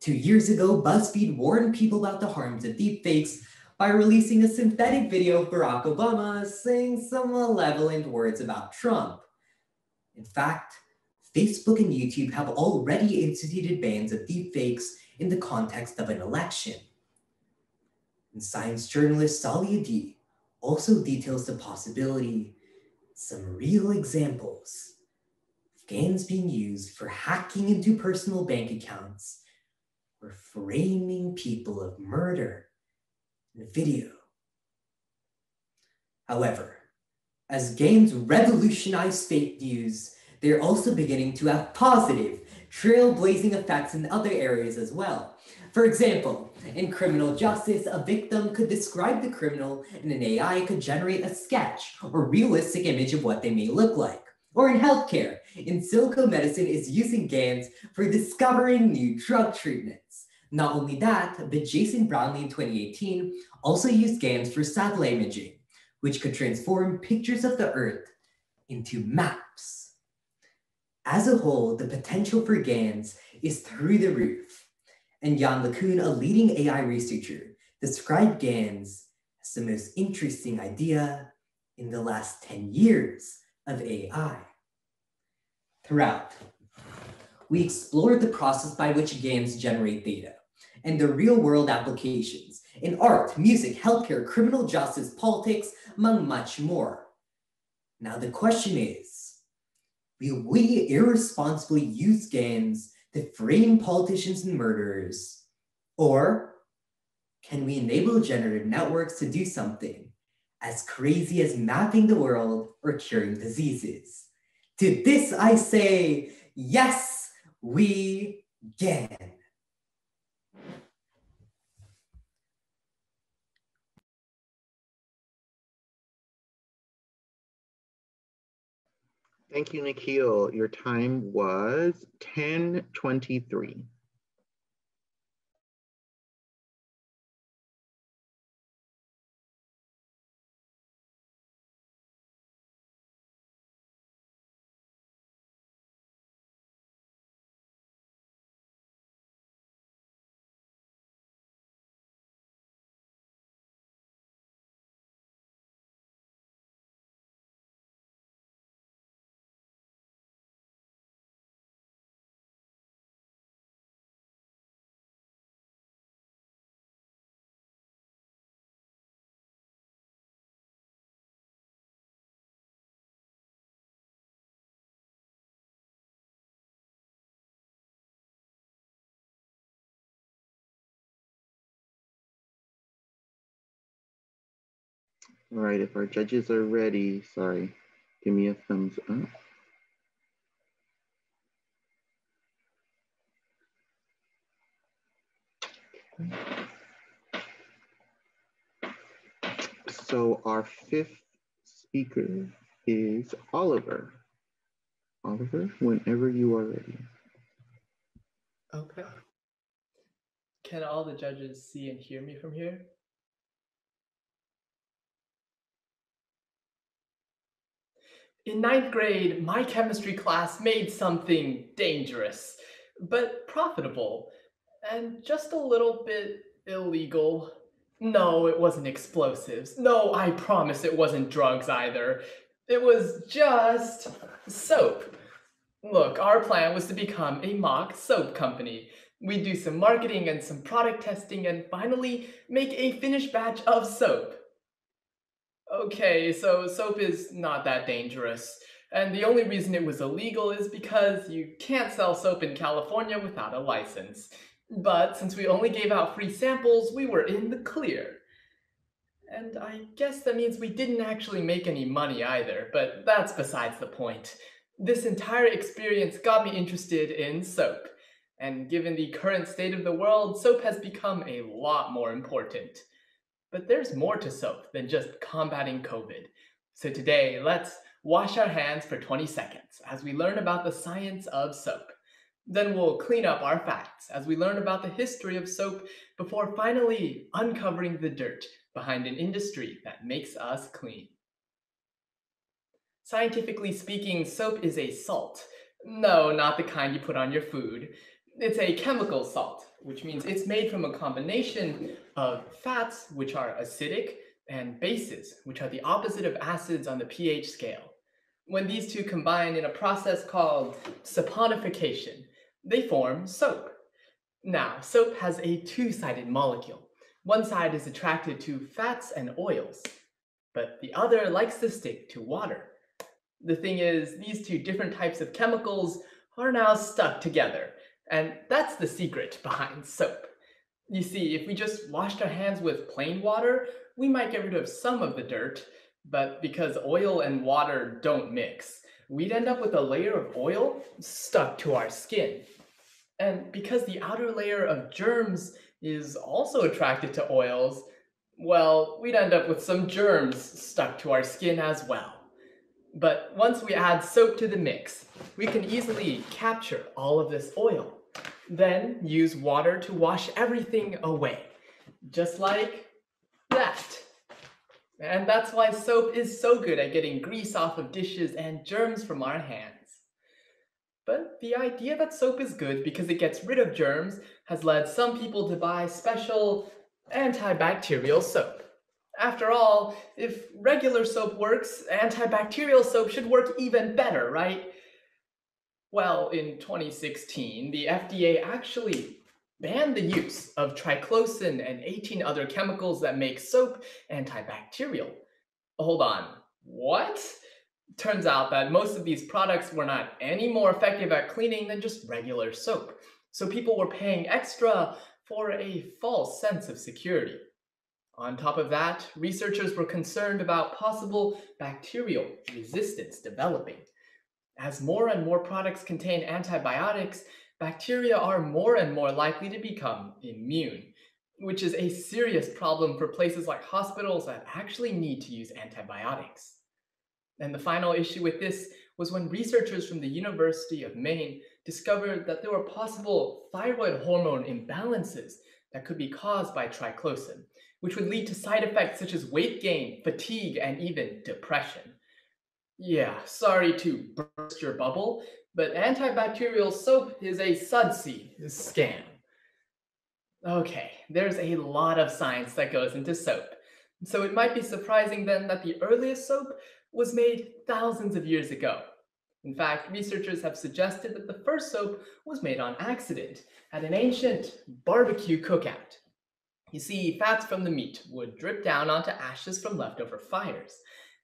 2 years ago, BuzzFeed warned people about the harms of deepfakes by releasing a synthetic video of Barack Obama saying some malevolent words about Trump. In fact, Facebook and YouTube have already instituted bans of deepfakes in the context of an election. And science journalist Sally Adi also details the possibility, some real examples, of GANs being used for hacking into personal bank accounts or framing people of murder in a video. However, as GANs revolutionize fake news, they're also beginning to have positive, trailblazing effects in other areas as well. For example, in criminal justice, a victim could describe the criminal and an AI could generate a sketch or realistic image of what they may look like. Or in healthcare, in silico medicine is using GANs for discovering new drug treatments. Not only that, but Jason Brownlee in 2018 also used GANs for satellite imaging, which could transform pictures of the Earth into maps. As a whole, the potential for GANs is through the roof. And Jan LeCun, a leading AI researcher, described GANs as the most interesting idea in the last 10 years of AI. Throughout, we explored the process by which GANs generate data and the real-world applications in art, music, healthcare, criminal justice, politics, among much more. Now the question is, will we irresponsibly use GANs to frame politicians and murderers? Or can we enable generative networks to do something as crazy as mapping the world or curing diseases? To this I say, yes, we can. Thank you, Nikhil. Your time was 10:23. All right, if our judges are ready, sorry, give me a thumbs up. So our fifth speaker is Oliver. Oliver, whenever you are ready. Okay. Can all the judges see and hear me from here? In 9th grade, my chemistry class made something dangerous, but profitable, and just a little bit illegal. No, it wasn't explosives. No, I promise it wasn't drugs either. It was just soap. Look, our plan was to become a mock soap company. We'd do some marketing and some product testing and finally make a finished batch of soap. Okay, so soap is not that dangerous. And the only reason it was illegal is because you can't sell soap in California without a license. But since we only gave out free samples, we were in the clear. And I guess that means we didn't actually make any money either, but that's besides the point. This entire experience got me interested in soap. And given the current state of the world, soap has become a lot more important. But there's more to soap than just combating COVID. So today, let's wash our hands for 20 seconds as we learn about the science of soap. Then we'll clean up our facts as we learn about the history of soap before finally uncovering the dirt behind an industry that makes us clean. Scientifically speaking, soap is a salt. No, not the kind you put on your food. It's a chemical salt, which means it's made from a combination of fats, which are acidic, and bases, which are the opposite of acids on the pH scale. When these two combine in a process called saponification, they form soap. Now, soap has a two-sided molecule. One side is attracted to fats and oils, but the other likes to stick to water. The thing is, these two different types of chemicals are now stuck together, and that's the secret behind soap. You see, if we just washed our hands with plain water, we might get rid of some of the dirt, But because oil and water don't mix, we'd end up with a layer of oil stuck to our skin. And because the outer layer of germs is also attracted to oils, well, we'd end up with some germs stuck to our skin as well. But once we add soap to the mix, we can easily capture all of this oil, then use water to wash everything away, just like that. And that's why soap is so good at getting grease off of dishes and germs from our hands. But the idea that soap is good because it gets rid of germs has led some people to buy special antibacterial soap. After all, if regular soap works, antibacterial soap should work even better, right? Well, in 2016, the FDA actually banned the use of triclosan and 18 other chemicals that make soap antibacterial. Hold on, what? Turns out that most of these products were not any more effective at cleaning than just regular soap. So people were paying extra for a false sense of security. On top of that, researchers were concerned about possible bacterial resistance developing. As more and more products contain antibiotics, bacteria are more and more likely to become immune, which is a serious problem for places like hospitals that actually need to use antibiotics. And the final issue with this was when researchers from the University of Maine discovered that there were possible thyroid hormone imbalances that could be caused by triclosan, which would lead to side effects such as weight gain, fatigue, and even depression. Yeah, sorry to burst your bubble, but antibacterial soap is a sudsy scam. Okay, there's a lot of science that goes into soap. So it might be surprising then that the earliest soap was made thousands of years ago. In fact, researchers have suggested that the first soap was made on accident at an ancient barbecue cookout. You see, fats from the meat would drip down onto ashes from leftover fires.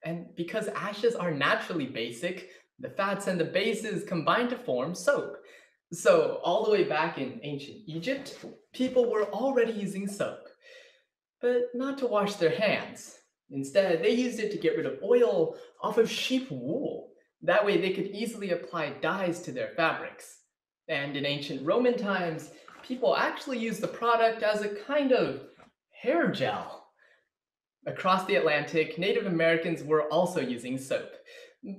And because ashes are naturally basic, the fats and the bases combine to form soap. So all the way back in ancient Egypt, people were already using soap, but not to wash their hands. Instead, they used it to get rid of oil off of sheep wool. That way they could easily apply dyes to their fabrics. And in ancient Roman times, people actually used the product as a kind of hair gel. Across the Atlantic, Native Americans were also using soap,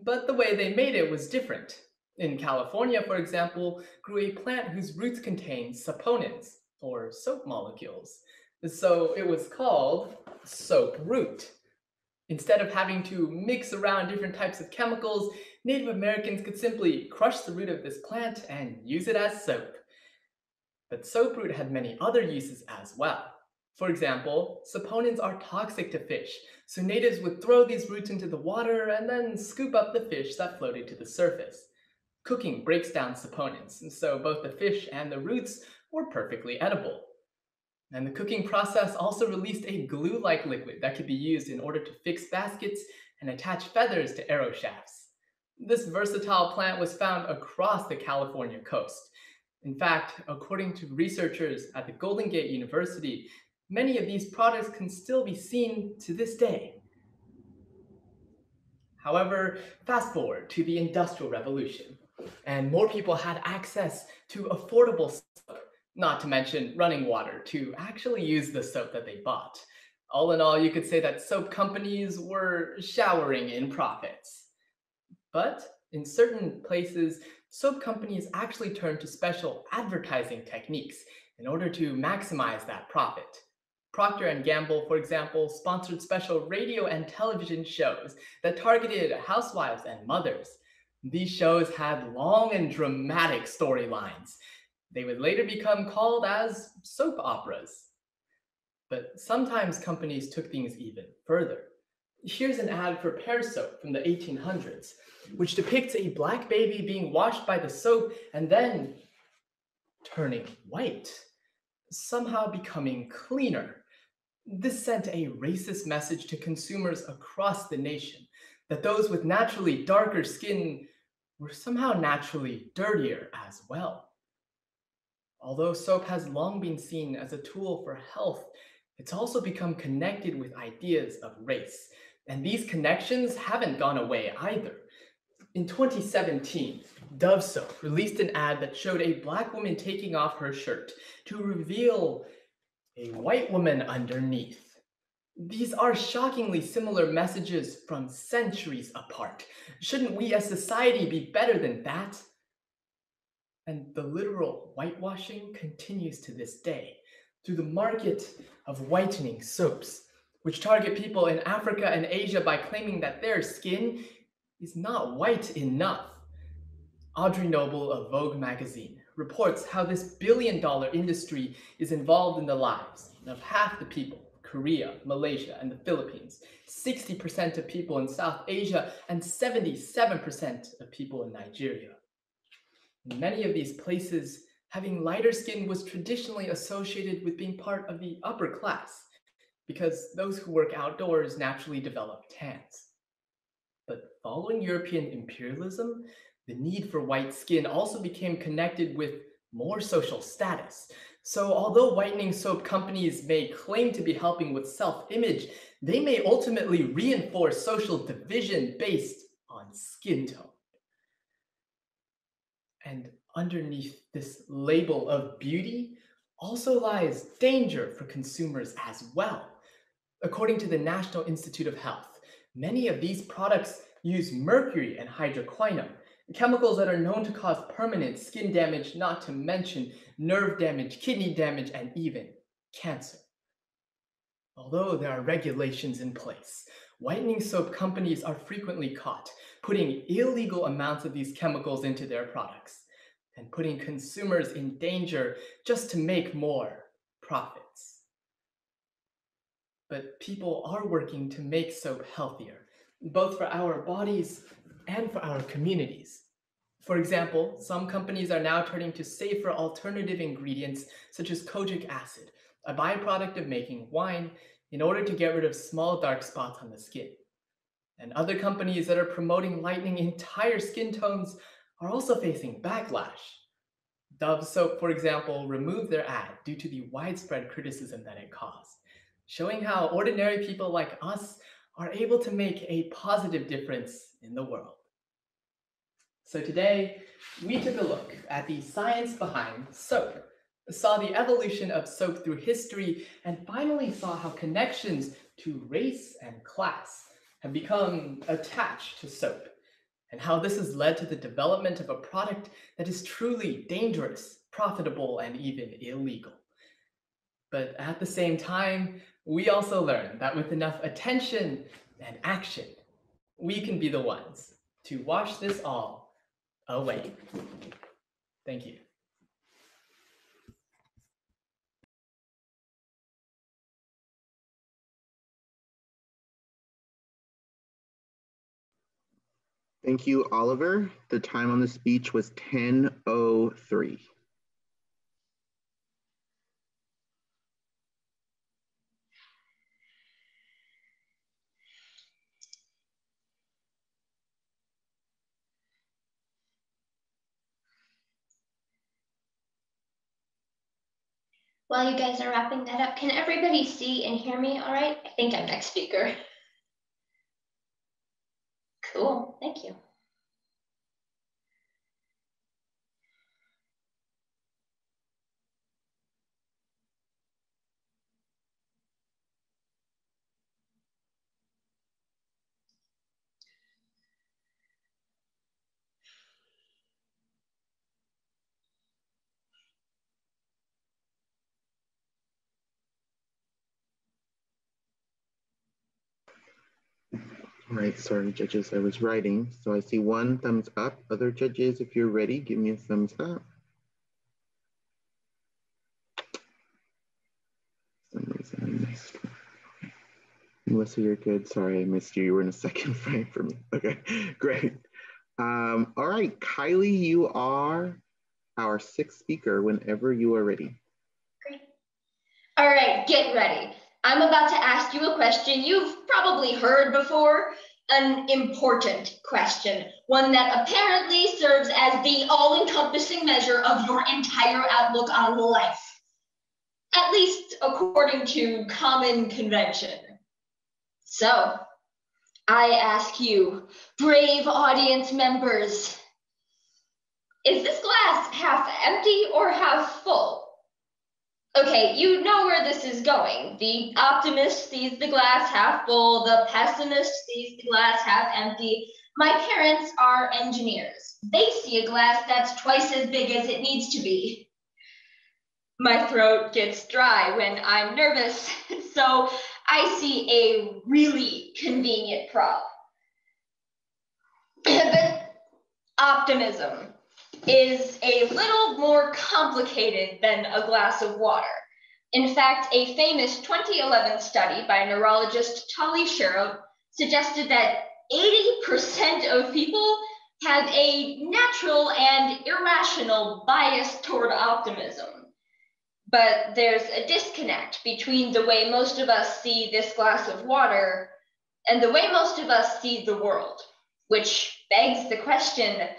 but the way they made it was different. In California, for example, grew a plant whose roots contained saponins, or soap molecules. So it was called soap root. Instead of having to mix around different types of chemicals, Native Americans could simply crush the root of this plant and use it as soap. But soap root had many other uses as well. For example, saponins are toxic to fish, so natives would throw these roots into the water and then scoop up the fish that floated to the surface. Cooking breaks down saponins, and so both the fish and the roots were perfectly edible. And the cooking process also released a glue-like liquid that could be used in order to fix baskets and attach feathers to arrow shafts. This versatile plant was found across the California coast. In fact, according to researchers at the Golden Gate University, many of these products can still be seen to this day. However, fast forward to the Industrial Revolution, and more people had access to affordable soap, not to mention running water, to actually use the soap that they bought. All in all, you could say that soap companies were showering in profits. But in certain places, soap companies actually turned to special advertising techniques in order to maximize that profit. Procter & Gamble, for example, sponsored special radio and television shows that targeted housewives and mothers. These shows had long and dramatic storylines. They would later become called as soap operas. But sometimes companies took things even further. Here's an ad for Pear soap from the 1800s, which depicts a black baby being washed by the soap and then turning white, somehow becoming cleaner. This sent a racist message to consumers across the nation that those with naturally darker skin were somehow naturally dirtier as well. Although soap has long been seen as a tool for health, it's also become connected with ideas of race. And these connections haven't gone away either. In 2017, Dove Soap released an ad that showed a Black woman taking off her shirt to reveal a white woman underneath. These are shockingly similar messages from centuries apart. Shouldn't we as society be better than that? And the literal whitewashing continues to this day through the market of whitening soaps, which target people in Africa and Asia by claiming that their skin is not white enough. Audrey Noble of Vogue magazine reports how this billion-dollar industry is involved in the lives of half the people, Korea, Malaysia, and the Philippines, 60% of people in South Asia, and 77% of people in Nigeria. In many of these places, having lighter skin was traditionally associated with being part of the upper class, because those who work outdoors naturally develop tans. But following European imperialism, the need for white skin also became connected with more social status. So although whitening soap companies may claim to be helping with self-image, they may ultimately reinforce social division based on skin tone. And underneath this label of beauty also lies danger for consumers as well. According to the National Institute of Health, many of these products use mercury and hydroquinone, chemicals that are known to cause permanent skin damage, not to mention nerve damage, kidney damage, and even cancer. Although there are regulations in place, whitening soap companies are frequently caught putting illegal amounts of these chemicals into their products and putting consumers in danger just to make more profits. But people are working to make soap healthier, both for our bodies and for our communities. For example, some companies are now turning to safer alternative ingredients such as kojic acid, a byproduct of making wine, in order to get rid of small dark spots on the skin. And other companies that are promoting lightening entire skin tones are also facing backlash. Dove Soap, for example, removed their ad due to the widespread criticism that it caused, showing how ordinary people like us are able to make a positive difference in the world. So today, we took a look at the science behind soap, saw the evolution of soap through history, and finally saw how connections to race and class have become attached to soap, and how this has led to the development of a product that is truly dangerous, profitable, and even illegal. But at the same time, we also learned that with enough attention and action, we can be the ones to wash this all away. Thank you. Thank you, Oliver. The time on the speech was 10:03. While you guys are wrapping that up, can everybody see and hear me all right? I think I'm next speaker. Cool, thank you. All right, sorry, judges, I was writing. So I see one thumbs up. Other judges, if you're ready, give me a thumbs up. For some reason I missed one. Melissa, you're good. Sorry, I missed you. You were in a second frame for me. Okay, great. All right, Kylie, you are our sixth speaker whenever you are ready. Great. All right, get ready. I'm about to ask you a question you've probably heard before, an important question, one that apparently serves as the all-encompassing measure of your entire outlook on life, at least according to common convention. So, I ask you, brave audience members, is this glass half empty or half full? Okay, you know where this is going. The optimist sees the glass half full, the pessimist sees the glass half empty. My parents are engineers. They see a glass that's twice as big as it needs to be. My throat gets dry when I'm nervous, so I see a really convenient prop. But optimism is a little more complicated than a glass of water. In fact, a famous 2011 study by neurologist Tali Sharot suggested that 80% of people have a natural and irrational bias toward optimism. But there's a disconnect between the way most of us see this glass of water and the way most of us see the world, which begs the question,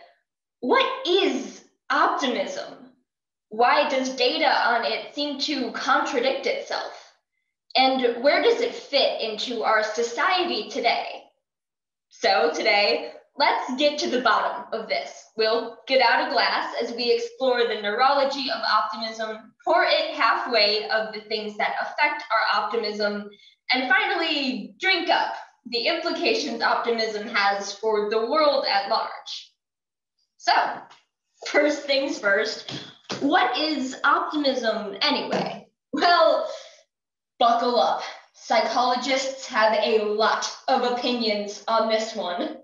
what is optimism? Why does data on it seem to contradict itself? And where does it fit into our society today? So today, let's get to the bottom of this. We'll get out a glass as we explore the neurology of optimism, pour it halfway of the things that affect our optimism, and finally drink up the implications optimism has for the world at large. So, first things first, what is optimism anyway? Well, buckle up. Psychologists have a lot of opinions on this one.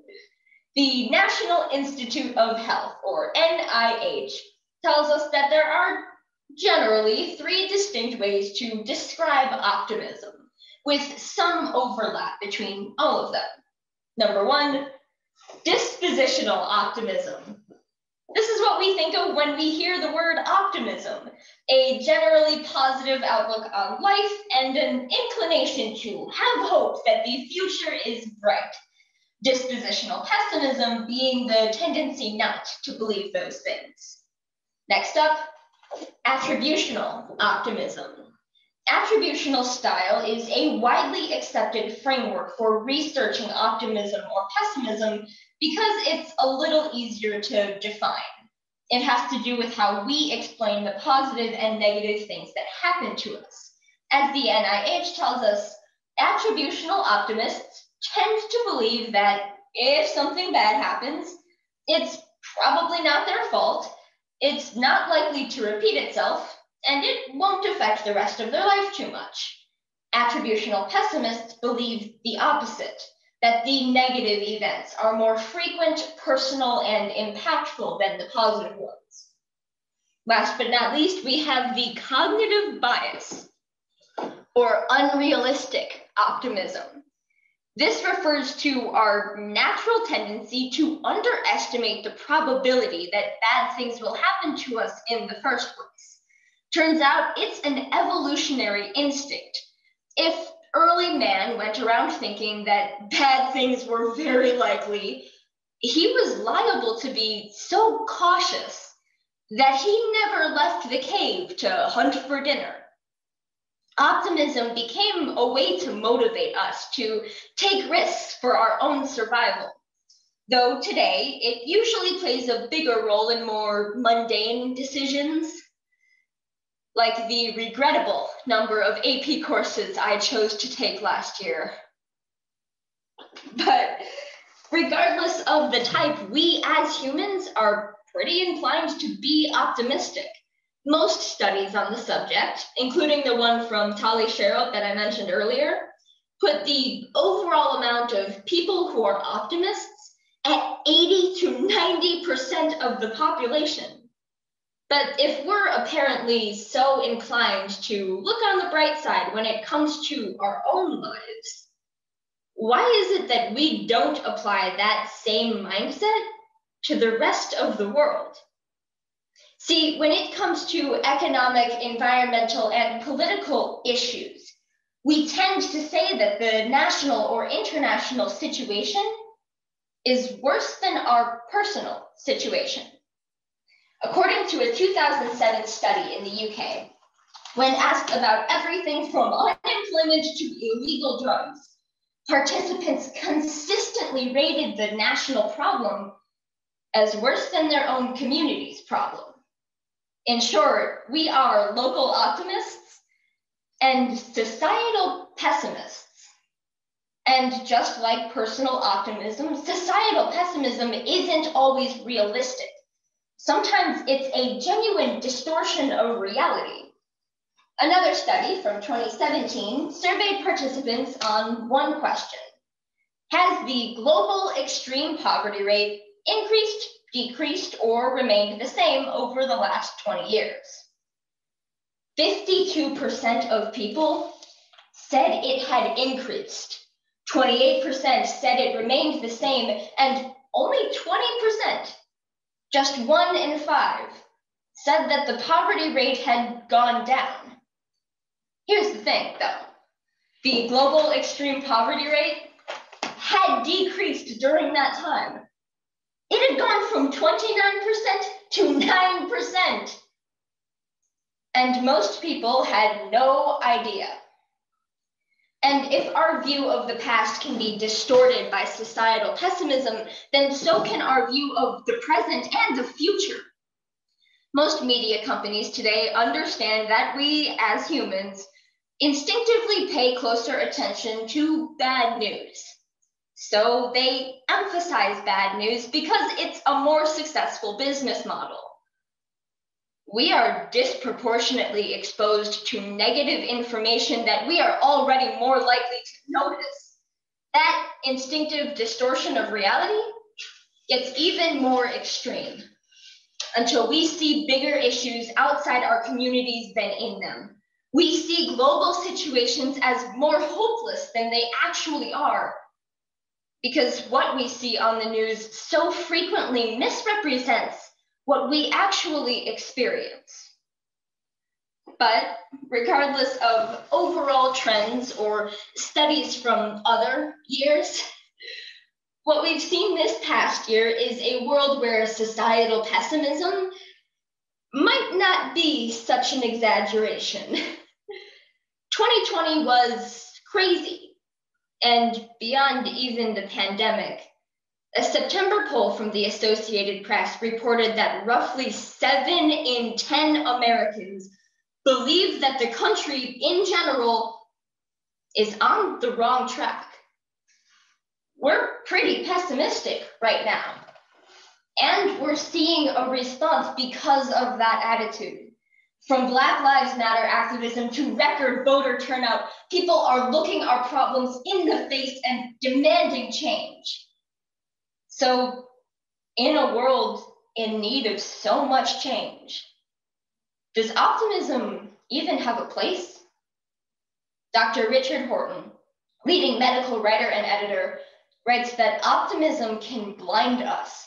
The National Institute of Health, or NIH, tells us that there are generally 3 distinct ways to describe optimism, with some overlap between all of them. Number 1, dispositional optimism. This is what we think of when we hear the word optimism, a generally positive outlook on life and an inclination to have hope that the future is bright. Dispositional pessimism being the tendency not to believe those things. Next up, attributional optimism. Attributional style is a widely accepted framework for researching optimism or pessimism because it's a little easier to define. It has to do with how we explain the positive and negative things that happen to us. As the NIH tells us, attributional optimists tend to believe that if something bad happens, it's probably not their fault, it's not likely to repeat itself, and it won't affect the rest of their life too much. Attributional pessimists believe the opposite, that the negative events are more frequent, personal, and impactful than the positive ones. Last but not least, we have the cognitive bias, or unrealistic optimism. This refers to our natural tendency to underestimate the probability that bad things will happen to us in the first place. Turns out it's an evolutionary instinct. If early man went around thinking that bad things were very likely, he was liable to be so cautious that he never left the cave to hunt for dinner. Optimism became a way to motivate us to take risks for our own survival. Though today, it usually plays a bigger role in more mundane decisions, like the regrettable number of AP courses I chose to take last year. But regardless of the type, we as humans are pretty inclined to be optimistic. Most studies on the subject, including the one from Tali Sharot that I mentioned earlier, put the overall amount of people who are optimists at 80 to 90% of the population. But if we're apparently so inclined to look on the bright side when it comes to our own lives, why is it that we don't apply that same mindset to the rest of the world? See, when it comes to economic, environmental, and political issues, we tend to say that the national or international situation is worse than our personal situation. According to a 2007 study in the UK, when asked about everything from unemployment to illegal drugs, participants consistently rated the national problem as worse than their own community's problem. In short, we are local optimists and societal pessimists. And just like personal optimism, societal pessimism isn't always realistic. Sometimes it's a genuine distortion of reality. Another study from 2017 surveyed participants on one question. Has the global extreme poverty rate increased, decreased, or remained the same over the last 20 years? 52% of people said it had increased. 28% said it remained the same, and only 20%, just 1 in 5, said that the poverty rate had gone down. Here's the thing, though. The global extreme poverty rate had decreased during that time. It had gone from 29% to 9%. And most people had no idea. And if our view of the past can be distorted by societal pessimism, then so can our view of the present and the future. Most media companies today understand that we, as humans, instinctively pay closer attention to bad news. So they emphasize bad news because it's a more successful business model. We are disproportionately exposed to negative information that we are already more likely to notice. That instinctive distortion of reality gets even more extreme until we see bigger issues outside our communities than in them. We see global situations as more hopeless than they actually are, because what we see on the news so frequently misrepresents what we actually experience. But regardless of overall trends or studies from other years, what we've seen this past year is a world where societal pessimism might not be such an exaggeration. 2020 was crazy, and beyond even the pandemic. A September poll from the Associated Press reported that roughly 7 in 10 Americans believe that the country in general is on the wrong track. We're pretty pessimistic right now. And we're seeing a response because of that attitude. From Black Lives Matter activism to record voter turnout, people are looking our problems in the face and demanding change. So, in a world in need of so much change, does optimism even have a place? Dr. Richard Horton, leading medical writer and editor, writes that optimism can blind us,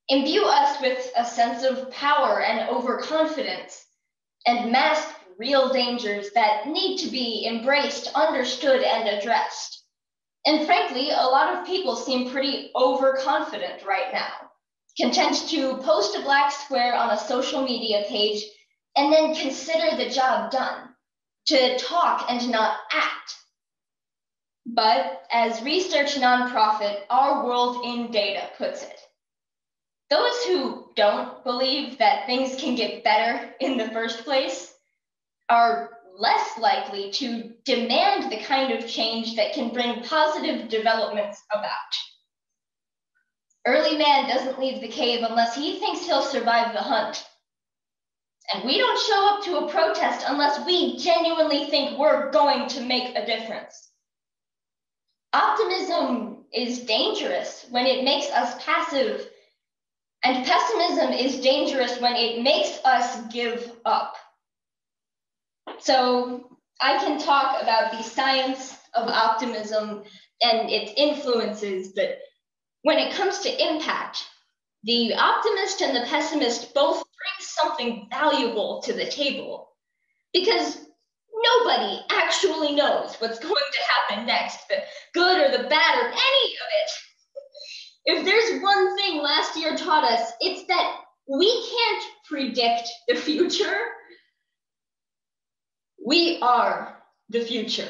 imbue us with a sense of power and overconfidence, and mask real dangers that need to be embraced, understood, and addressed. And frankly, a lot of people seem pretty overconfident right now, content to post a black square on a social media page and then consider the job done, to talk and not act. But as research nonprofit Our World in Data puts it, those who don't believe that things can get better in the first place are less likely to demand the kind of change that can bring positive developments about. Early man doesn't leave the cave unless he thinks he'll survive the hunt. And we don't show up to a protest unless we genuinely think we're going to make a difference. Optimism is dangerous when it makes us passive, and pessimism is dangerous when it makes us give up. So I can talk about the science of optimism and its influences, but when it comes to impact, the optimist and the pessimist both bring something valuable to the table, because nobody actually knows what's going to happen next, the good or the bad or any of it. If there's one thing last year taught us, it's that we can't predict the future. We are the future.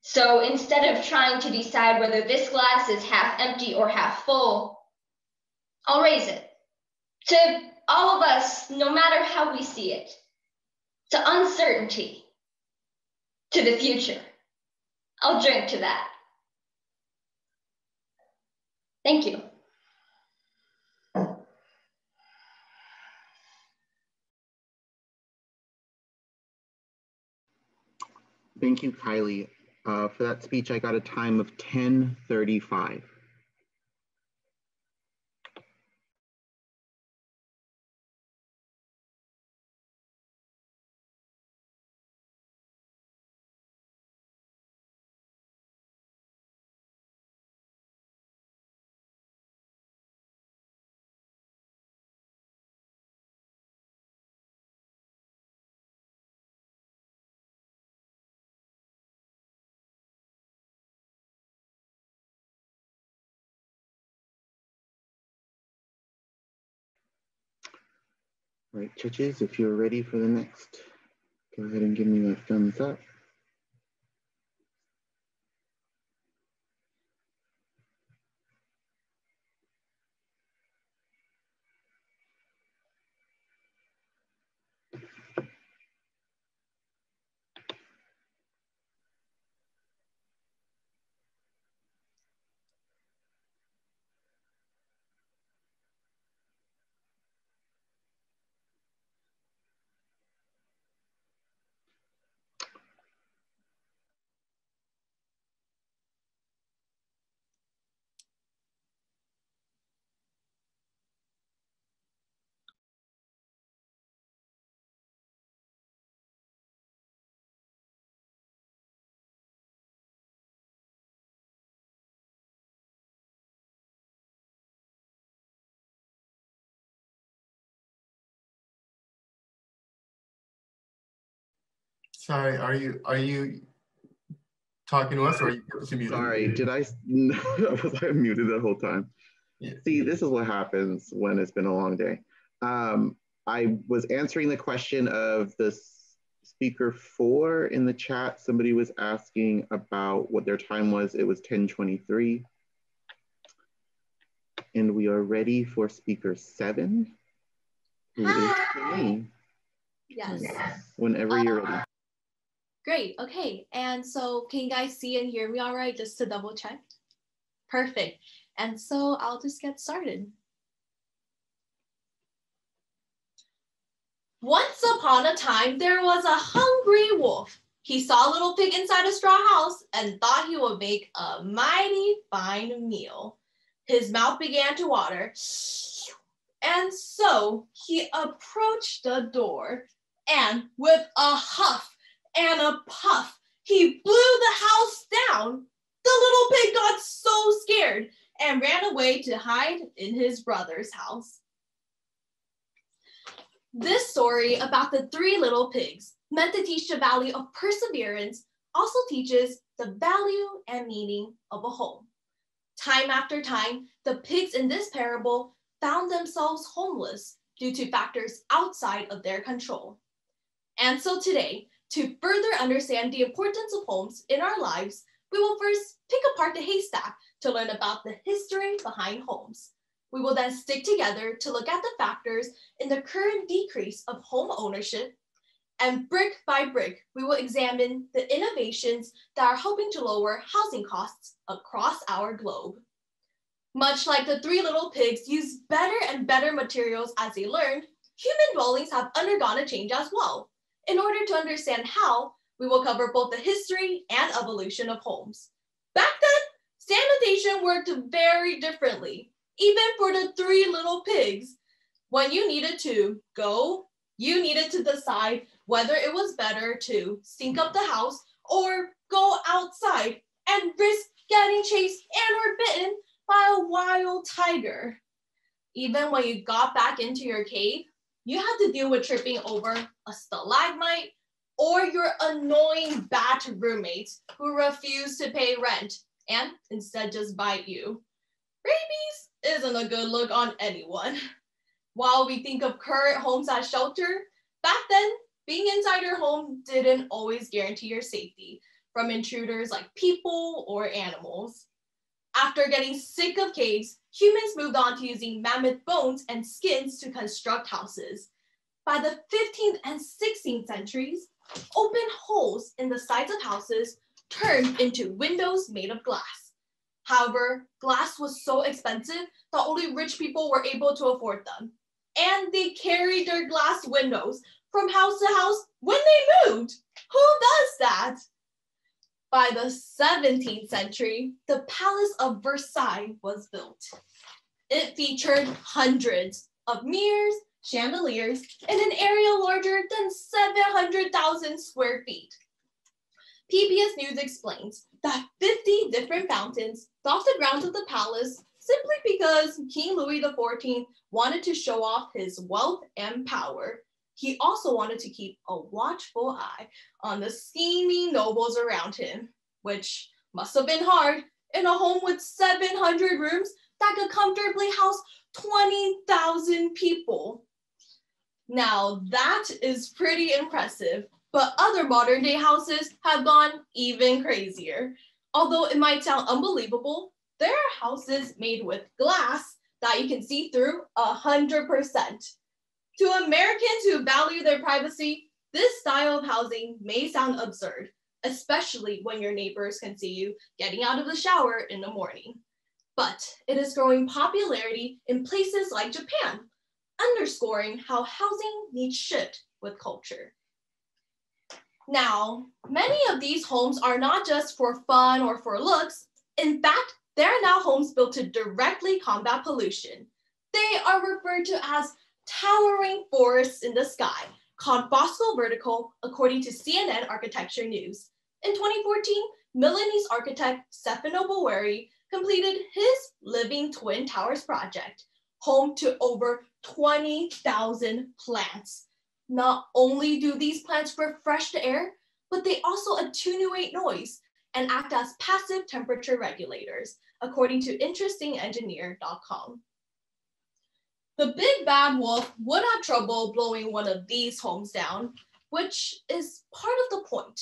So instead of trying to decide whether this glass is half empty or half full, I'll raise it. To all of us, no matter how we see it. To uncertainty. To the future. I'll drink to that. Thank you. Thank you, Kylie. For that speech, I got a time of 10:35. All right, judges, if you're ready for the next, go ahead and give me a thumbs up. Sorry, are you talking to us or are you muted? Sorry, did I? No, was I muted the whole time? Yeah. See, this is what happens when it's been a long day. I was answering the question of the speaker 4 in the chat. Somebody was asking about what their time was. It was 10:23. And we are ready for speaker 7, who is me. Yes. Whenever you're ready. Great, okay. And so can you guys see and hear me all right, just to double check? Perfect. And so I'll just get started. Once upon a time, there was a hungry wolf. He saw a little pig inside a straw house and thought he would make a mighty fine meal. His mouth began to water. And so he approached the door and with a huff and a puff, he blew the house down. The little pig got so scared and ran away to hide in his brother's house. This story about the 3 little pigs, meant to teach the value of perseverance, also teaches the value and meaning of a home. Time after time, the pigs in this parable found themselves homeless due to factors outside of their control. And so today, to further understand the importance of homes in our lives, we will first pick apart the haystack to learn about the history behind homes. We will then stick together to look at the factors in the current decrease of home ownership. And brick by brick, we will examine the innovations that are helping to lower housing costs across our globe. Much like the 3 little pigs used better and better materials as they learned, human dwellings have undergone a change as well. In order to understand how, we will cover both the history and evolution of homes. Back then, sanitation worked very differently, even for the 3 little pigs. When you needed to go, you needed to decide whether it was better to stink up the house or go outside and risk getting chased and or bitten by a wild tiger. Even when you got back into your cave, you had to deal with tripping over a stalagmite or your annoying bat roommates who refuse to pay rent and instead just bite you. Rabies isn't a good look on anyone. While we think of current homes as shelter, back then, being inside your home didn't always guarantee your safety from intruders like people or animals. After getting sick of caves, humans moved on to using mammoth bones and skins to construct houses. By the 15th and 16th centuries, open holes in the sides of houses turned into windows made of glass. However, glass was so expensive that only rich people were able to afford them. And they carried their glass windows from house to house when they moved. Who does that? By the 17th century, the Palace of Versailles was built. It featured hundreds of mirrors, chandeliers, in an area larger than 700,000 square feet. PBS News explains that 50 different fountains dot the grounds of the palace simply because King Louis XIV wanted to show off his wealth and power. He also wanted to keep a watchful eye on the scheming nobles around him, which must have been hard in a home with 700 rooms that could comfortably house 20,000 people. Now that is pretty impressive, but other modern day houses have gone even crazier. Although it might sound unbelievable, there are houses made with glass that you can see through 100%. To Americans who value their privacy, this style of housing may sound absurd, especially when your neighbors can see you getting out of the shower in the morning. But it is growing popularity in places like Japan, underscoring how housing needs shift with culture. Now, many of these homes are not just for fun or for looks. In fact, they are now homes built to directly combat pollution. They are referred to as towering forests in the sky, called Bosco Vertical, according to CNN Architecture News. In 2014, Milanese architect Stefano Boeri completed his Living Twin Towers project, home to over 20,000 plants. Not only do these plants refresh the air, but they also attenuate noise and act as passive temperature regulators, according to interestingengineer.com. The big bad wolf would have trouble blowing one of these homes down, which is part of the point.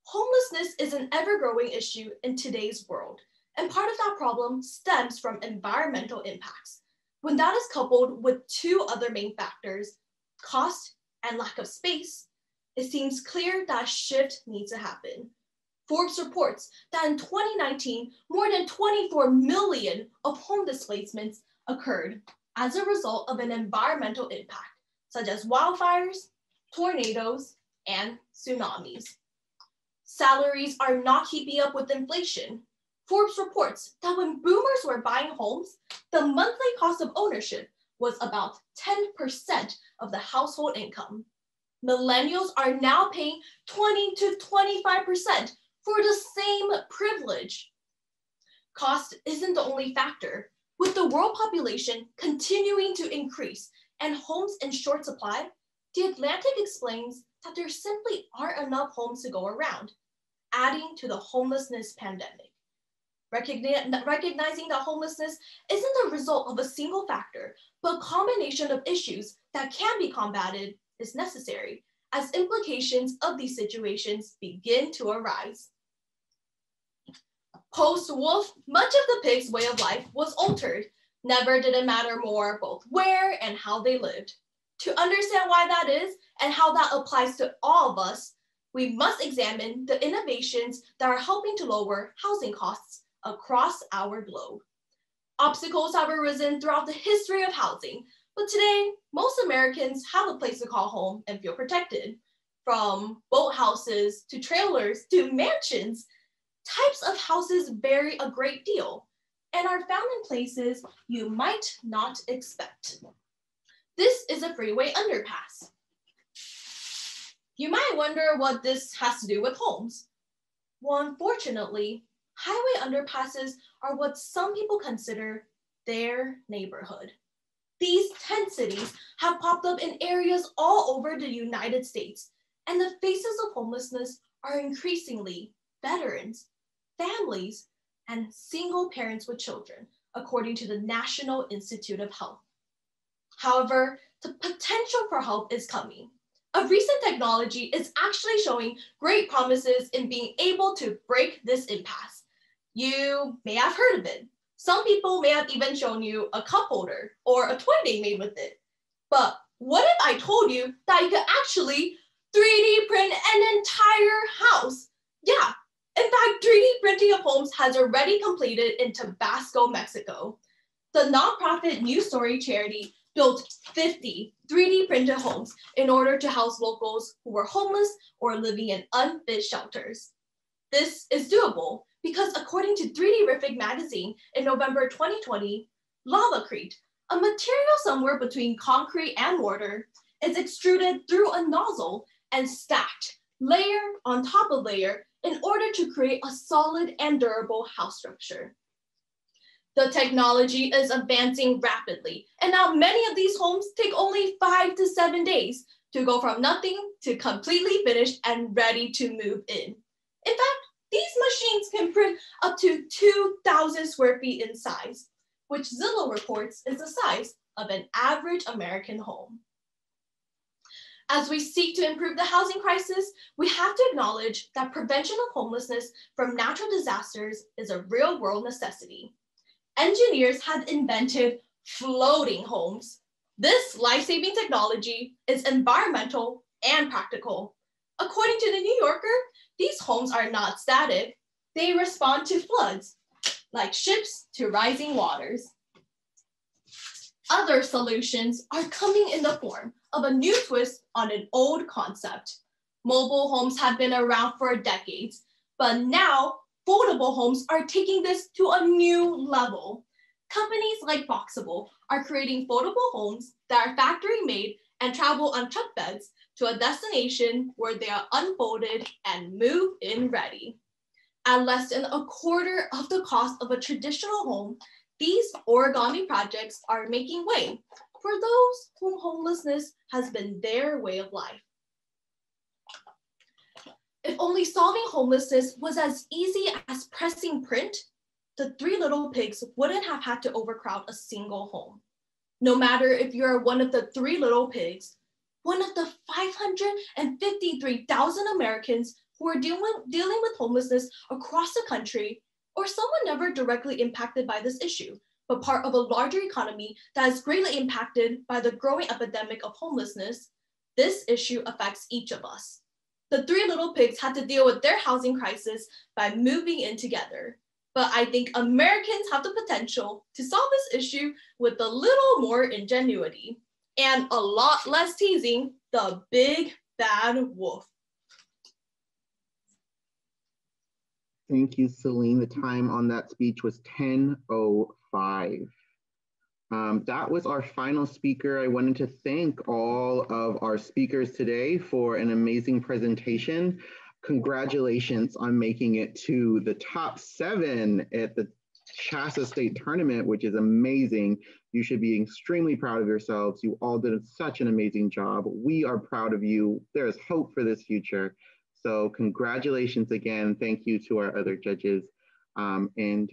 Homelessness is an ever-growing issue in today's world, and part of that problem stems from environmental impacts. When that is coupled with two other main factors, cost and lack of space, it seems clear that a shift needs to happen. Forbes reports that in 2019, more than 24 million of home displacements occurred as a result of an environmental impact, such as wildfires, tornadoes, and tsunamis. Salaries are not keeping up with inflation. Forbes reports that when boomers were buying homes, the monthly cost of ownership was about 10% of the household income. Millennials are now paying 20 to 25% for the same privilege. Cost isn't the only factor. With the world population continuing to increase and homes in short supply, The Atlantic explains that there simply aren't enough homes to go around, adding to the homelessness pandemic. Recognizing that homelessness isn't the result of a single factor, but a combination of issues that can be combated is necessary as implications of these situations begin to arise. Post-wolf, much of the pig's way of life was altered. Never did it matter more both where and how they lived. To understand why that is and how that applies to all of us, we must examine the innovations that are helping to lower housing costs across our globe. Obstacles have arisen throughout the history of housing, but today, most Americans have a place to call home and feel protected. From boathouses to trailers to mansions, types of houses vary a great deal and are found in places you might not expect. This is a freeway underpass. You might wonder what this has to do with homes. Well, unfortunately, highway underpasses are what some people consider their neighborhood. These tent cities have popped up in areas all over the United States, and the faces of homelessness are increasingly veterans, families, and single parents with children, according to the National Institute of Health. However, the potential for help is coming. A recent technology is actually showing great promises in being able to break this impasse. You may have heard of it. Some people may have even shown you a cup holder or a toy they made with it. But what if I told you that you could actually 3D print an entire house? Yeah, in fact, 3D printing of homes has already completed in Tabasco, Mexico. The nonprofit News Story charity built 50 3D printed homes in order to house locals who were homeless or living in unfit shelters. This is doable because according to 3D-rific magazine in November 2020, lavacrete, a material somewhere between concrete and mortar, is extruded through a nozzle and stacked layer on top of layer in order to create a solid and durable house structure. The technology is advancing rapidly, and now many of these homes take only 5 to 7 days to go from nothing to completely finished and ready to move in. In fact, these machines can print up to 2,000 square feet in size, which Zillow reports is the size of an average American home. As we seek to improve the housing crisis, we have to acknowledge that prevention of homelessness from natural disasters is a real-world necessity. Engineers have invented floating homes. This life-saving technology is environmental and practical. According to the New Yorker, these homes are not static. They respond to floods, like ships to rising waters. Other solutions are coming in the form of a new twist on an old concept. Mobile homes have been around for decades, but now foldable homes are taking this to a new level. Companies like Boxable are creating foldable homes that are factory made and travel on truck beds to a destination where they are unfolded and move-in ready. At less than a quarter of the cost of a traditional home, these origami projects are making way for those whom homelessness has been their way of life. If only solving homelessness was as easy as pressing print, the Three Little Pigs wouldn't have had to overcrowd a single home. No matter if you're one of the Three Little Pigs, one of the 553,000 Americans who are dealing with homelessness across the country, or someone never directly impacted by this issue, but part of a larger economy that is greatly impacted by the growing epidemic of homelessness, this issue affects each of us. The Three Little Pigs had to deal with their housing crisis by moving in together. But I think Americans have the potential to solve this issue with a little more ingenuity and a lot less teasing the big bad wolf. Thank you, Celine. The time on that speech was 10:05. That was our final speaker. I wanted to thank all of our speakers today for an amazing presentation. Congratulations on making it to the top 7 at the CHSSA State Tournament, which is amazing. You should be extremely proud of yourselves. You all did such an amazing job. We are proud of you. There is hope for this future. So congratulations again. Thank you to our other judges, and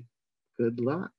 good luck.